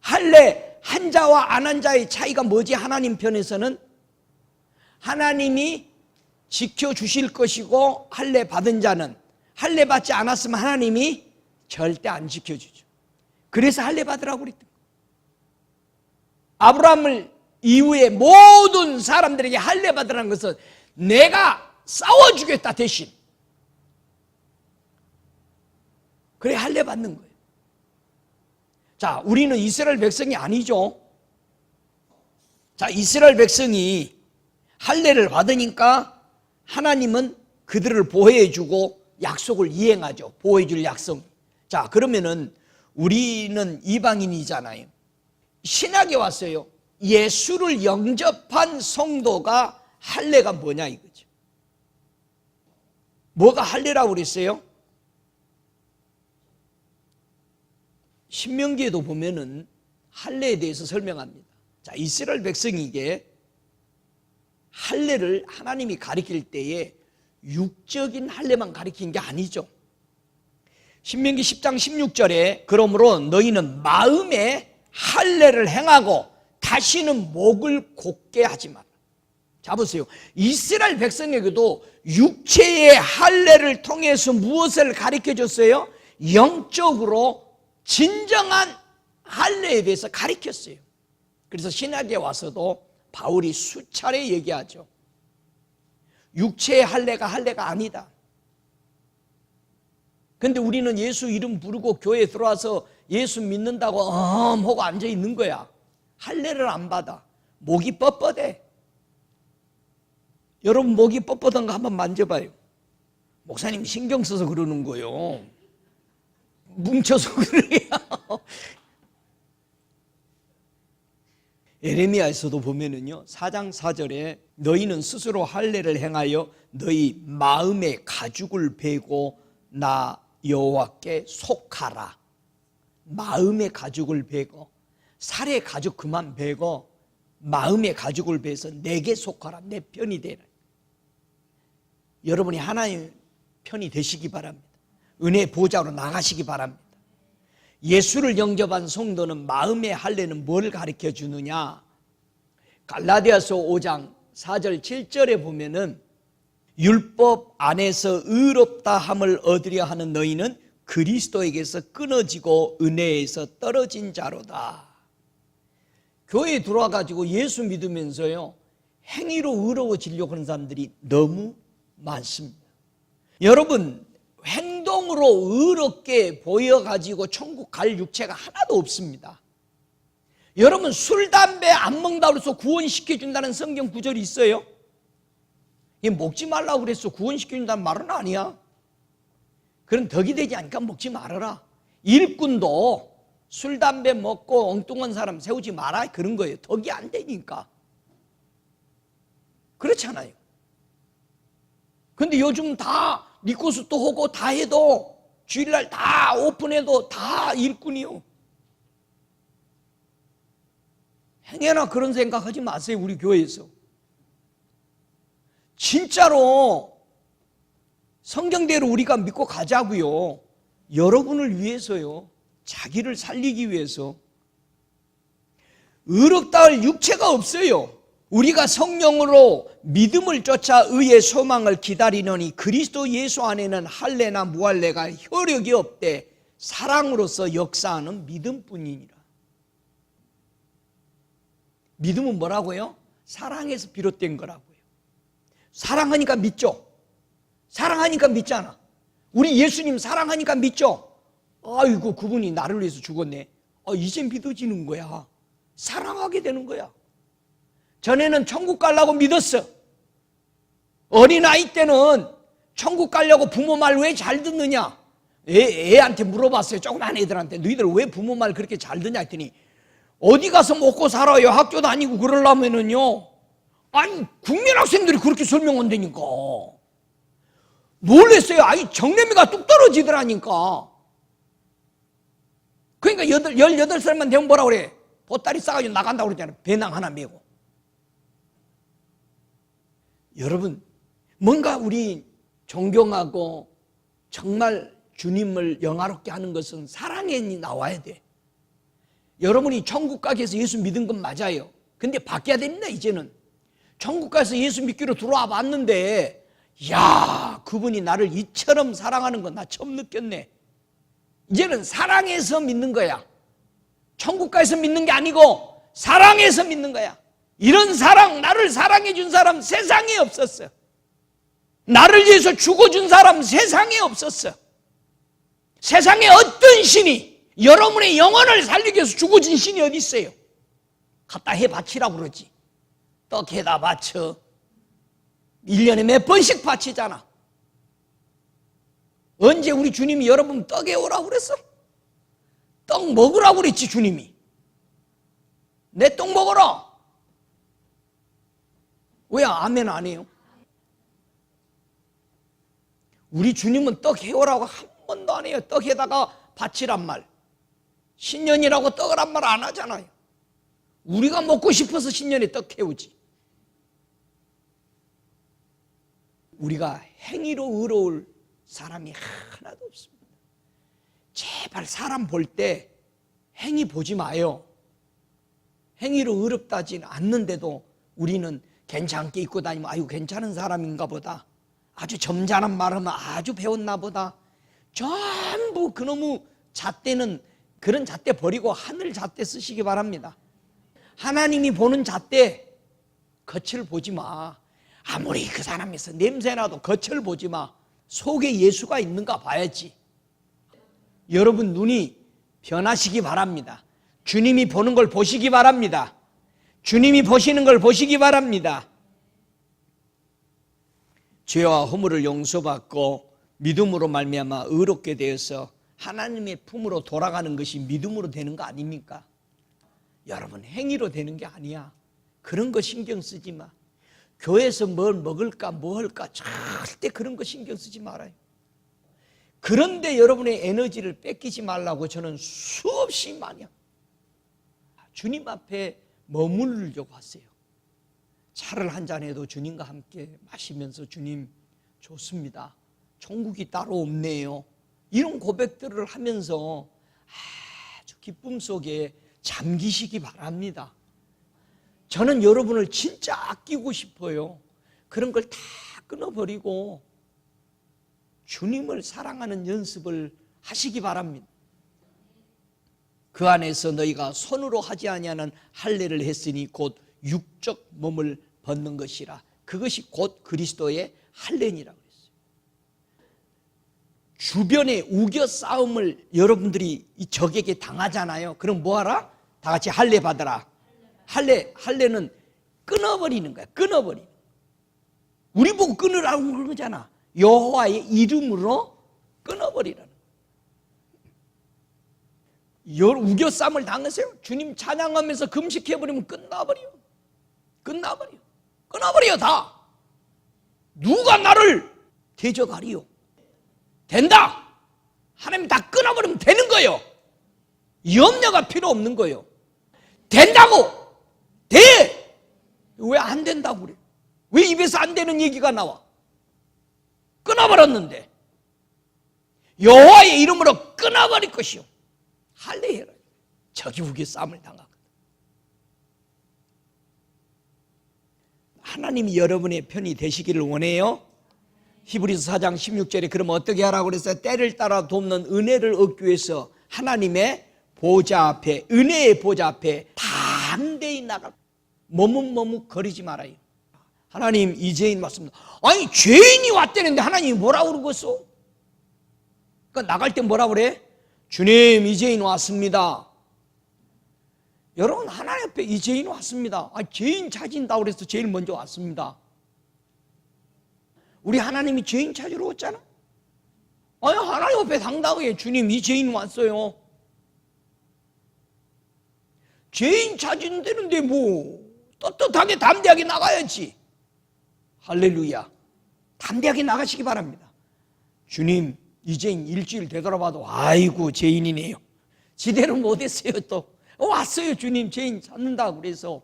할례 한 자와 안 한 자의 차이가 뭐지? 하나님 편에서는 하나님이 지켜주실 것이고, 할례 받은 자는, 할례 받지 않았으면 하나님이 절대 안 지켜주죠. 그래서 할례 받으라고 그랬던 거예요. 아브라함을 이후에 모든 사람들에게 할례 받으라는 것은 내가 싸워주겠다 대신. 그래, 할례 받는 거예요. 자, 우리는 이스라엘 백성이 아니죠. 자, 이스라엘 백성이 할례를 받으니까 하나님은 그들을 보호해주고 약속을 이행하죠. 보호해줄 약속. 자, 그러면은 우리는 이방인이잖아요. 신약에 왔어요. 예수를 영접한 성도가 할례가 뭐냐 이거죠. 뭐가 할례라고 그랬어요? 신명기에도 보면은 할례에 대해서 설명합니다. 자, 이스라엘 백성에게 할례를 하나님이 가리킬 때에 육적인 할례만 가리킨 게 아니죠. 신명기 10장 16절에 그러므로 너희는 마음에 할례를 행하고 다시는 목을 곧게 하지 마라. 자, 보세요. 이스라엘 백성에게도 육체의 할례를 통해서 무엇을 가르쳐 줬어요? 영적으로 진정한 할례에 대해서 가르쳤어요. 그래서 신약에 와서도 바울이 수차례 얘기하죠. 육체의 할례가 할례가 아니다. 근데 우리는 예수 이름 부르고 교회에 들어와서 예수 믿는다고 하고 앉아 있는 거야. 할례를 안 받아. 목이 뻣뻣해. 여러분 목이 뻣뻣한 거 한번 만져봐요. 목사님 신경 써서 그러는 거요. 뭉쳐서 그래요. 에레미야에서도 보면은요 4장 4절에 너희는 스스로 할례를 행하여 너희 마음의 가죽을 베고 나 여호와께 속하라. 마음의 가죽을 베고 살의 가죽 그만 베고 마음의 가죽을 베서 내게 속하라. 내 편이 되라. 여러분이 하나님의 편이 되시기 바랍니다. 은혜의 보좌로 나가시기 바랍니다. 예수를 영접한 성도는 마음의 할례는 뭘 가르쳐 주느냐? 갈라디아서 5장 4절 7절에 보면은 율법 안에서 의롭다 함을 얻으려 하는 너희는 그리스도에게서 끊어지고 은혜에서 떨어진 자로다. 교회에 들어와가지고 예수 믿으면서요 행위로 의로워지려고 하는 사람들이 너무 많습니다. 여러분 행동으로 의롭게 보여가지고 천국 갈 육체가 하나도 없습니다. 여러분 술, 담배 안 먹는다고 해서 구원시켜준다는 성경 구절이 있어요? 이게 먹지 말라고 그랬어. 구원시켜준다는 말은 아니야. 그런 덕이 되지 않으니까 먹지 말아라. 일꾼도 술, 담배 먹고 엉뚱한 사람 세우지 마라 그런 거예요. 덕이 안 되니까. 그렇잖아요. 근데 요즘 다 리코스도 하고 다 해도 주일날 다 오픈해도 다 일꾼이요. 행여나 그런 생각하지 마세요. 우리 교회에서 진짜로 성경대로 우리가 믿고 가자고요. 여러분을 위해서요. 자기를 살리기 위해서. 의롭다 할 육체가 없어요. 우리가 성령으로 믿음을 쫓아 의의 소망을 기다리노니 그리스도 예수 안에는 할례나 무할례가 효력이 없되 사랑으로서 역사하는 믿음뿐이니라. 믿음은 뭐라고요? 사랑에서 비롯된 거라고요. 사랑하니까 믿죠. 사랑하니까 믿잖아. 우리 예수님 사랑하니까 믿죠. 아이고 그분이 나를 위해서 죽었네. 이제 믿어지는 거야. 사랑하게 되는 거야. 전에는 천국 가려고 믿었어. 어린아이 때는 천국 가려고 부모 말 왜 잘 듣느냐? 애한테 물어봤어요. 조그만 애들한테. 너희들 왜 부모 말 그렇게 잘 듣냐 했더니 어디 가서 먹고 살아요? 학교 다니고 그러려면은요. 아니 국민학생들이 그렇게 설명한다니까. 놀랬어요. 아니 정내미가 뚝 떨어지더라니까. 그러니까 18살만 되면 뭐라 그래? 보따리 싸가지고 나간다고 그러잖아요. 배낭 하나 메고. 여러분 뭔가 우리 존경하고 정말 주님을 영화롭게 하는 것은 사랑에 나와야 돼. 여러분이 천국 가기 위해서 예수 믿은 건 맞아요. 근데 바뀌어야 됩니다. 이제는 천국 가서 예수 믿기로 들어와 봤는데 야 그분이 나를 이처럼 사랑하는 건 나 처음 느꼈네. 이제는 사랑해서 믿는 거야. 천국 가서 믿는 게 아니고 사랑해서 믿는 거야. 이런 사랑, 나를 사랑해 준 사람 세상에 없었어. 나를 위해서 죽어준 사람 세상에 없었어. 세상에 어떤 신이 여러분의 영혼을 살리기 위해서 죽어준 신이 어디 있어요? 갖다 해 바치라고 그러지. 떡에다 바쳐, 1년에 몇 번씩 바치잖아. 언제 우리 주님이 여러분 떡에 오라고 그랬어? 떡 먹으라고 그랬지 주님이. 내 떡 먹어라. 왜 아멘 안 해요? 우리 주님은 떡 해오라고 한 번도 안 해요. 떡에다가 바치란 말. 신년이라고 떡을 한 말 안 하잖아요. 우리가 먹고 싶어서 신년에 떡 해오지. 우리가 행위로 의로울 사람이 하나도 없습니다. 제발 사람 볼 때 행위 보지 마요. 행위로 의롭다진 않는데도 우리는 괜찮게 입고 다니면 아유 괜찮은 사람인가 보다. 아주 점잖은 말하면 아주 배웠나 보다. 전부 그놈의 잣대는 그런 잣대 버리고 하늘 잣대 쓰시기 바랍니다. 하나님이 보는 잣대 겉을 보지 마. 아무리 그 사람에서 냄새나도 겉을 보지 마. 속에 예수가 있는가 봐야지. 여러분 눈이 변하시기 바랍니다. 주님이 보는 걸 보시기 바랍니다. 주님이 보시는 걸 보시기 바랍니다. 죄와 허물을 용서받고 믿음으로 말미암아 의롭게 되어서 하나님의 품으로 돌아가는 것이 믿음으로 되는 거 아닙니까? 여러분 행위로 되는 게 아니야. 그런 거 신경 쓰지 마. 교회에서 뭘 먹을까 뭐 할까 절대 그런 거 신경 쓰지 말아요. 그런데 여러분의 에너지를 뺏기지 말라고 저는 수없이 많이 주님 앞에 머무르려고 하세요. 차를 한잔해도 주님과 함께 마시면서 주님 좋습니다. 천국이 따로 없네요. 이런 고백들을 하면서 아주 기쁨 속에 잠기시기 바랍니다. 저는 여러분을 진짜 아끼고 싶어요. 그런 걸 다 끊어버리고 주님을 사랑하는 연습을 하시기 바랍니다. 그 안에서 너희가 손으로 하지 아니하는 할례를 했으니 곧 육적 몸을 벗는 것이라. 그것이 곧 그리스도의 할례니라고 했어요. 주변에 우겨 싸움을 여러분들이 이 적에게 당하잖아요. 그럼 뭐하라? 다 같이 할례 받아라. 할례는 끊어버리는 거야. 끊어버리는. 우리 보고 끊으라고 그런 거잖아. 여호와의 이름으로 끊어버리라는. 우겨 싸움을 당하세요. 주님 찬양하면서 금식해버리면 끊어버려 다. 누가 나를 대적하리요? 된다. 하나님 다 끊어버리면 되는 거예요. 염려가 필요 없는 거예요. 된다고. 돼. 왜 안 된다고 그래? 왜 입에서 안 되는 얘기가 나와? 끊어버렸는데 여호와의 이름으로 끊어버릴 것이요. 할례해라. 저기 우겨 싸움을 당하거든. 하나님이 여러분의 편이 되시기를 원해요. 히브리서 4장 16절에 그러면 어떻게 하라고 그랬어요? 때를 따라 돕는 은혜를 얻기 위해서 하나님의 보좌 앞에, 은혜의 보좌 앞에 담대히 나가. 머뭇머뭇거리지 말아요. 하나님 이재인 왔습니다. 아니 죄인이 왔다는데 하나님이 뭐라고 그러겠어? 그러니까 나갈 때 뭐라고 그래? 주님 이재인 왔습니다. 여러분 하나님 앞에 이재인 왔습니다. 죄인 찾은다고 그래서 제일 먼저 왔습니다. 우리 하나님이 죄인 찾으러 왔잖아. 하나님 앞에 당당하게 주님 이재인 왔어요. 죄인 찾은다는데 뭐 떳떳하게 담대하게 나가야지. 할렐루야. 담대하게 나가시기 바랍니다. 주님 이재인 일주일 되돌아봐도 아이고 죄인이네요. 지대로 못했어요. 또 왔어요. 주님 죄인 찾는다고 그래서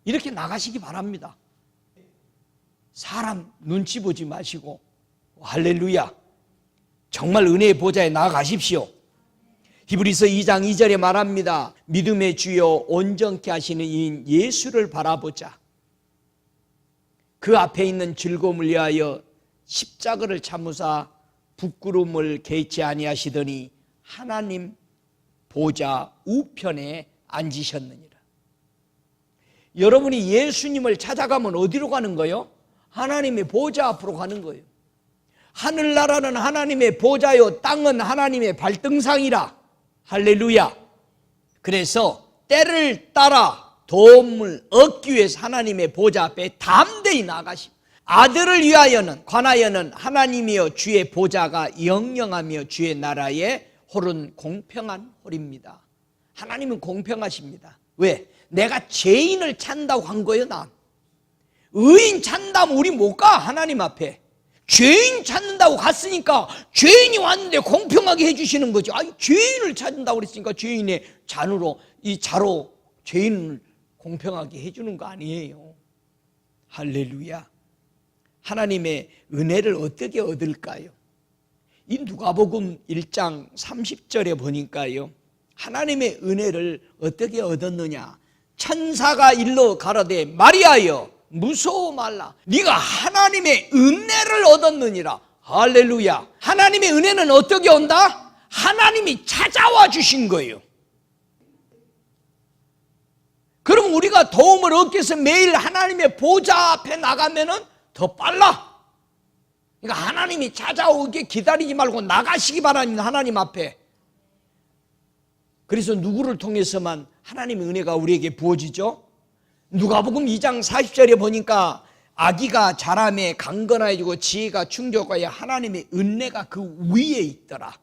이렇게 나가시기 바랍니다. 사람 눈치 보지 마시고 할렐루야. 정말 은혜의 보좌에 나아가십시오. 히브리서 2장 2절에 말합니다. 믿음의 주여 온전케 하시는 이인 예수를 바라보자. 그 앞에 있는 즐거움을 위하여 십자가를 참으사 부끄러움을 개의치 아니하시더니 하나님 보좌 우편에 앉으셨느니라. 여러분이 예수님을 찾아가면 어디로 가는 거예요? 하나님의 보좌 앞으로 가는 거예요. 하늘나라는 하나님의 보좌요 땅은 하나님의 발등상이라. 할렐루야. 그래서 때를 따라 도움을 얻기 위해서 하나님의 보좌 앞에 담대히 나가시. 아들을 위하여는 관하여는 하나님이여 주의 보좌가 영영하며 주의 나라에 홀은 공평한 홀입니다. 하나님은 공평하십니다. 왜? 내가 죄인을 찾는다고 한 거예요. 난 의인 찾는다면 우리 못 가. 하나님 앞에 죄인 찾는다고 갔으니까 죄인이 왔는데 공평하게 해주시는 거죠. 아니, 죄인을 찾는다고 그랬으니까 죄인의 잔으로 이 자로 죄인을 공평하게 해주는 거 아니에요. 할렐루야. 하나님의 은혜를 어떻게 얻을까요? 이 누가복음 1장 30절에 보니까요, 하나님의 은혜를 어떻게 얻었느냐. 천사가 일러 가라되 마리아여 무서워 말라. 네가 하나님의 은혜를 얻었느니라. 할렐루야. 하나님의 은혜는 어떻게 온다? 하나님이 찾아와 주신 거예요. 그럼 우리가 도움을 얻기 위해서 매일 하나님의 보좌 앞에 나가면은 더 빨라. 그러니까 하나님이 찾아오게 기다리지 말고 나가시기 바랍니다. 하나님 앞에. 그래서 누구를 통해서만 하나님의 은혜가 우리에게 부어지죠? 누가복음 2장 40절에 보니까 아기가 자라매 강건해지고 지혜가 충족하여 하나님의 은혜가 그 위에 있더라.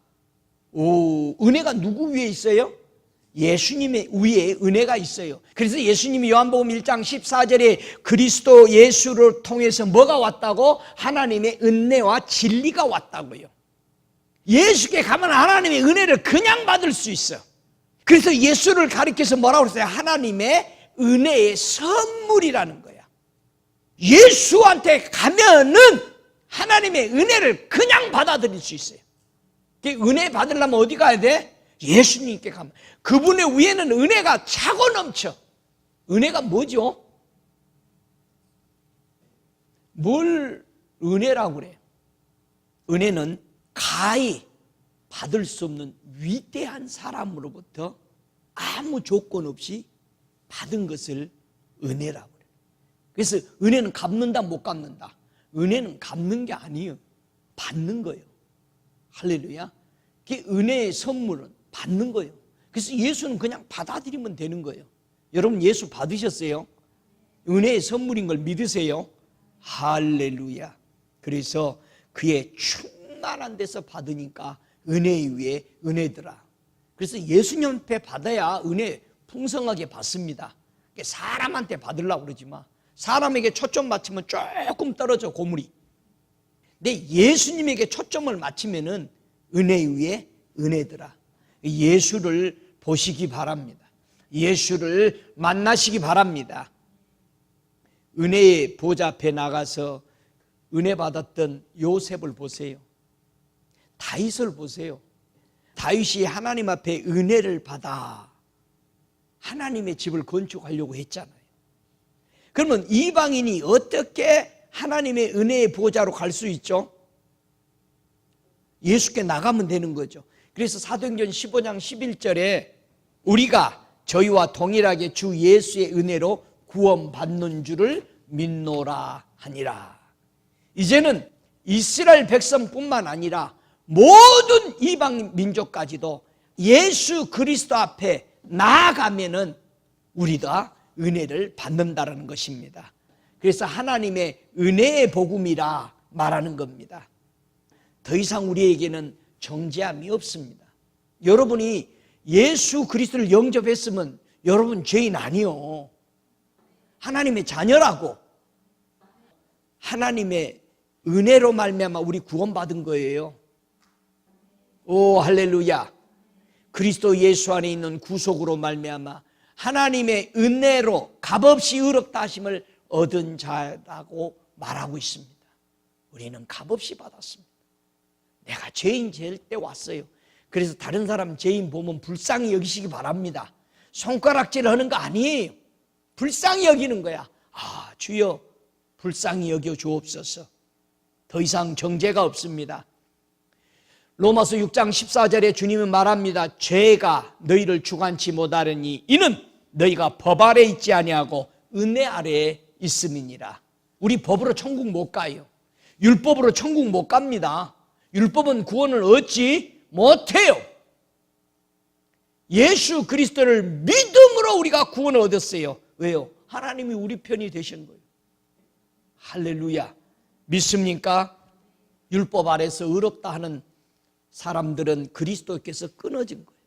오, 은혜가 누구 위에 있어요? 예수님의 위에 은혜가 있어요. 그래서 예수님이 요한복음 1장 14절에 그리스도 예수를 통해서 뭐가 왔다고? 하나님의 은혜와 진리가 왔다고요. 예수께 가면 하나님의 은혜를 그냥 받을 수 있어. 그래서 예수를 가리켜서 뭐라고 그랬어요? 하나님의 은혜의 선물이라는 거야. 예수한테 가면은 하나님의 은혜를 그냥 받아들일 수 있어요. 은혜 받으려면 어디 가야 돼? 예수님께 가면. 그분의 위에는 은혜가 차고 넘쳐. 은혜가 뭐죠? 뭘 은혜라고 그래요? 은혜는 가히 받을 수 없는 위대한 사람으로부터 아무 조건 없이 받은 것을 은혜라고 그래요. 그래서 은혜는 갚는다 못 갚는다. 은혜는 갚는 게 아니에요. 받는 거예요. 할렐루야. 그 은혜의 선물은 받는 거예요. 그래서 예수는 그냥 받아들이면 되는 거예요. 여러분 예수 받으셨어요? 은혜의 선물인 걸 믿으세요? 할렐루야. 그래서 그의 충만한 데서 받으니까 은혜 위에 은혜더라. 그래서 예수님 앞에 받아야 은혜 풍성하게 받습니다. 사람한테 받으려고 그러지 마. 사람에게 초점 맞추면 조금 떨어져 고물이. 근데 예수님에게 초점을 맞추면은 은혜 위에 은혜더라. 예수를 보시기 바랍니다. 예수를 만나시기 바랍니다. 은혜의 보좌 앞에 나가서 은혜 받았던 요셉을 보세요. 다윗을 보세요. 다윗이 하나님 앞에 은혜를 받아 하나님의 집을 건축하려고 했잖아요. 그러면 이방인이 어떻게 하나님의 은혜의 보좌로 갈 수 있죠? 예수께 나가면 되는 거죠. 그래서 사도행전 15장 11절에 우리가 저희와 동일하게 주 예수의 은혜로 구원받는 줄을 믿노라 하니라. 이제는 이스라엘 백성뿐만 아니라 모든 이방 민족까지도 예수 그리스도 앞에 나아가면은 우리가 은혜를 받는다라는 것입니다. 그래서 하나님의 은혜의 복음이라 말하는 겁니다. 더 이상 우리에게는 정죄함이 없습니다. 여러분이 예수 그리스도를 영접했으면 여러분 죄인 아니요. 하나님의 자녀라고. 하나님의 은혜로 말미암아 우리 구원받은 거예요. 오 할렐루야. 그리스도 예수 안에 있는 구속으로 말미암아 하나님의 은혜로 값없이 의롭다 하심을 얻은 자라고 말하고 있습니다. 우리는 값없이 받았습니다. 내가 죄인 될 때 왔어요. 그래서 다른 사람 죄인 보면 불쌍히 여기시기 바랍니다. 손가락질 하는 거 아니에요. 불쌍히 여기는 거야. 아 주여 불쌍히 여겨 주옵소서. 더 이상 정죄가 없습니다. 로마서 6장 14절에 주님은 말합니다. 죄가 너희를 주관치 못하려니 이는 너희가 법 아래 있지 아니하고 은혜 아래에 있음이니라. 우리 법으로 천국 못 가요. 율법으로 천국 못 갑니다. 율법은 구원을 얻지 못해요. 예수 그리스도를 믿음으로 우리가 구원을 얻었어요. 왜요? 하나님이 우리 편이 되신 거예요. 할렐루야. 믿습니까? 율법 아래서 의롭다 하는 사람들은 그리스도께서 끊어진 거예요.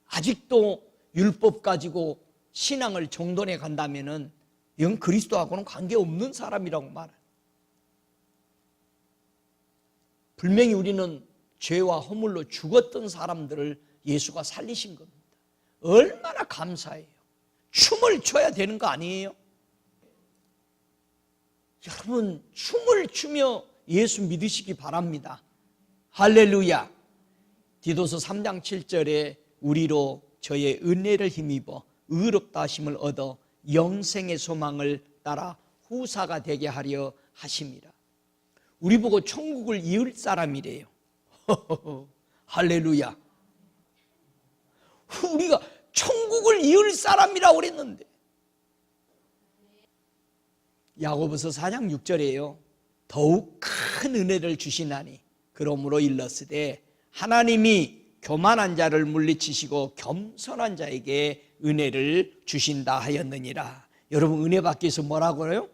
아직도 율법 가지고 신앙을 정돈해 간다면은 이건 그리스도하고는 관계없는 사람이라고 말해요. 분명히 우리는 죄와 허물로 죽었던 사람들을 예수가 살리신 겁니다. 얼마나 감사해요. 춤을 춰야 되는 거 아니에요? 여러분, 춤을 추며 예수 믿으시기 바랍니다. 할렐루야. 디도서 3장 7절에 우리로 저의 은혜를 힘입어 의롭다 하심을 얻어 영생의 소망을 따라 후사가 되게 하려 하심이라. 우리 보고 천국을 이을 사람이래요. 할렐루야. 우리가 천국을 이을 사람이라고 그랬는데, 야고보서 4장 6절에요. 더욱 큰 은혜를 주시나니 그러므로 일렀으되 하나님이 교만한 자를 물리치시고 겸손한 자에게 은혜를 주신다 하였느니라. 여러분, 은혜 받기 위해서 뭐라고 해요?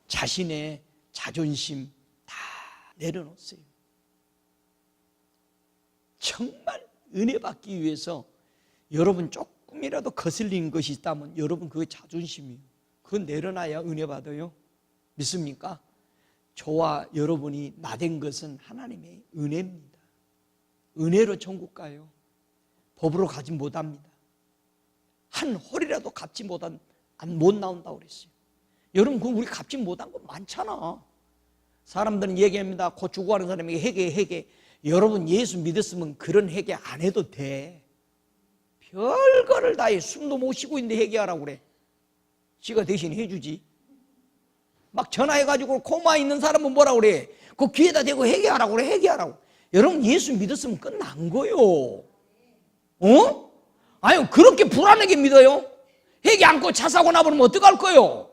자신의 자존심 다 내려놓으세요. 정말 은혜 받기 위해서 여러분 조금이라도 거슬리는 것이 있다면 여러분 그게 자존심이에요. 그건 내려놔야 은혜 받아요. 믿습니까? 저와 여러분이 나된 것은 하나님의 은혜입니다. 은혜로 천국 가요. 법으로 가지 못합니다. 한 홀이라도 갚지 못 나온다고 그랬어요. 여러분, 그럼 우리 갚지 못한 거 많잖아. 사람들은 얘기합니다. 곧 죽어가는 사람에게 회개. 여러분, 예수 믿었으면 그런 회개 안 해도 돼. 별거를 다 해. 숨도 못 쉬고 있는데 회개하라고 그래. 지가 대신 해주지. 막 전화해가지고 코마에 있는 사람은 뭐라고 그래? 그 귀에다 대고 회개하라고 그래. 회개하라고. 여러분, 예수 믿었으면 끝난 거요. 아유, 그렇게 불안하게 믿어요? 회개 않고 차 사고 나버리면 어떡할 거요?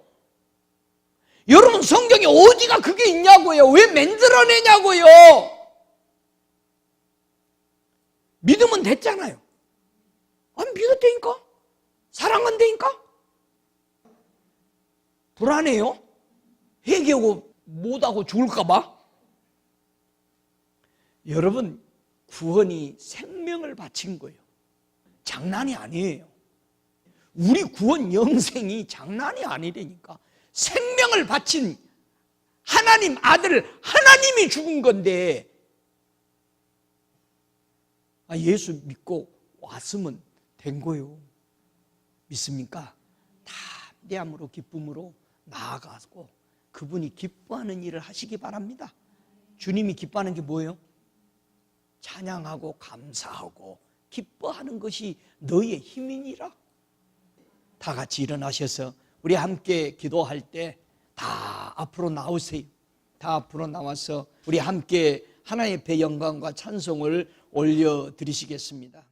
여러분, 성경에 어디가 그게 있냐고요? 왜 만들어내냐고요? 믿으면 됐잖아요. 아니, 믿었다니까? 사랑한다니까? 불안해요? 회개하고 못하고 죽을까 봐? 여러분, 구원이 생명을 바친 거예요. 장난이 아니에요. 우리 구원 영생이 장난이 아니라니까. 생명을 바친 하나님 아들 하나님이 죽은 건데, 예수 믿고 왔으면 된 거예요. 믿습니까? 담대함으로 기쁨으로 나아가고 그분이 기뻐하는 일을 하시기 바랍니다. 주님이 기뻐하는 게 뭐예요? 찬양하고 감사하고 기뻐하는 것이 너희의 힘이니라. 다 같이 일어나셔서 우리 함께 기도할 때 다 앞으로 나오세요. 다 앞으로 나와서 우리 함께 하나님의 영광과 찬송을 올려드리시겠습니다.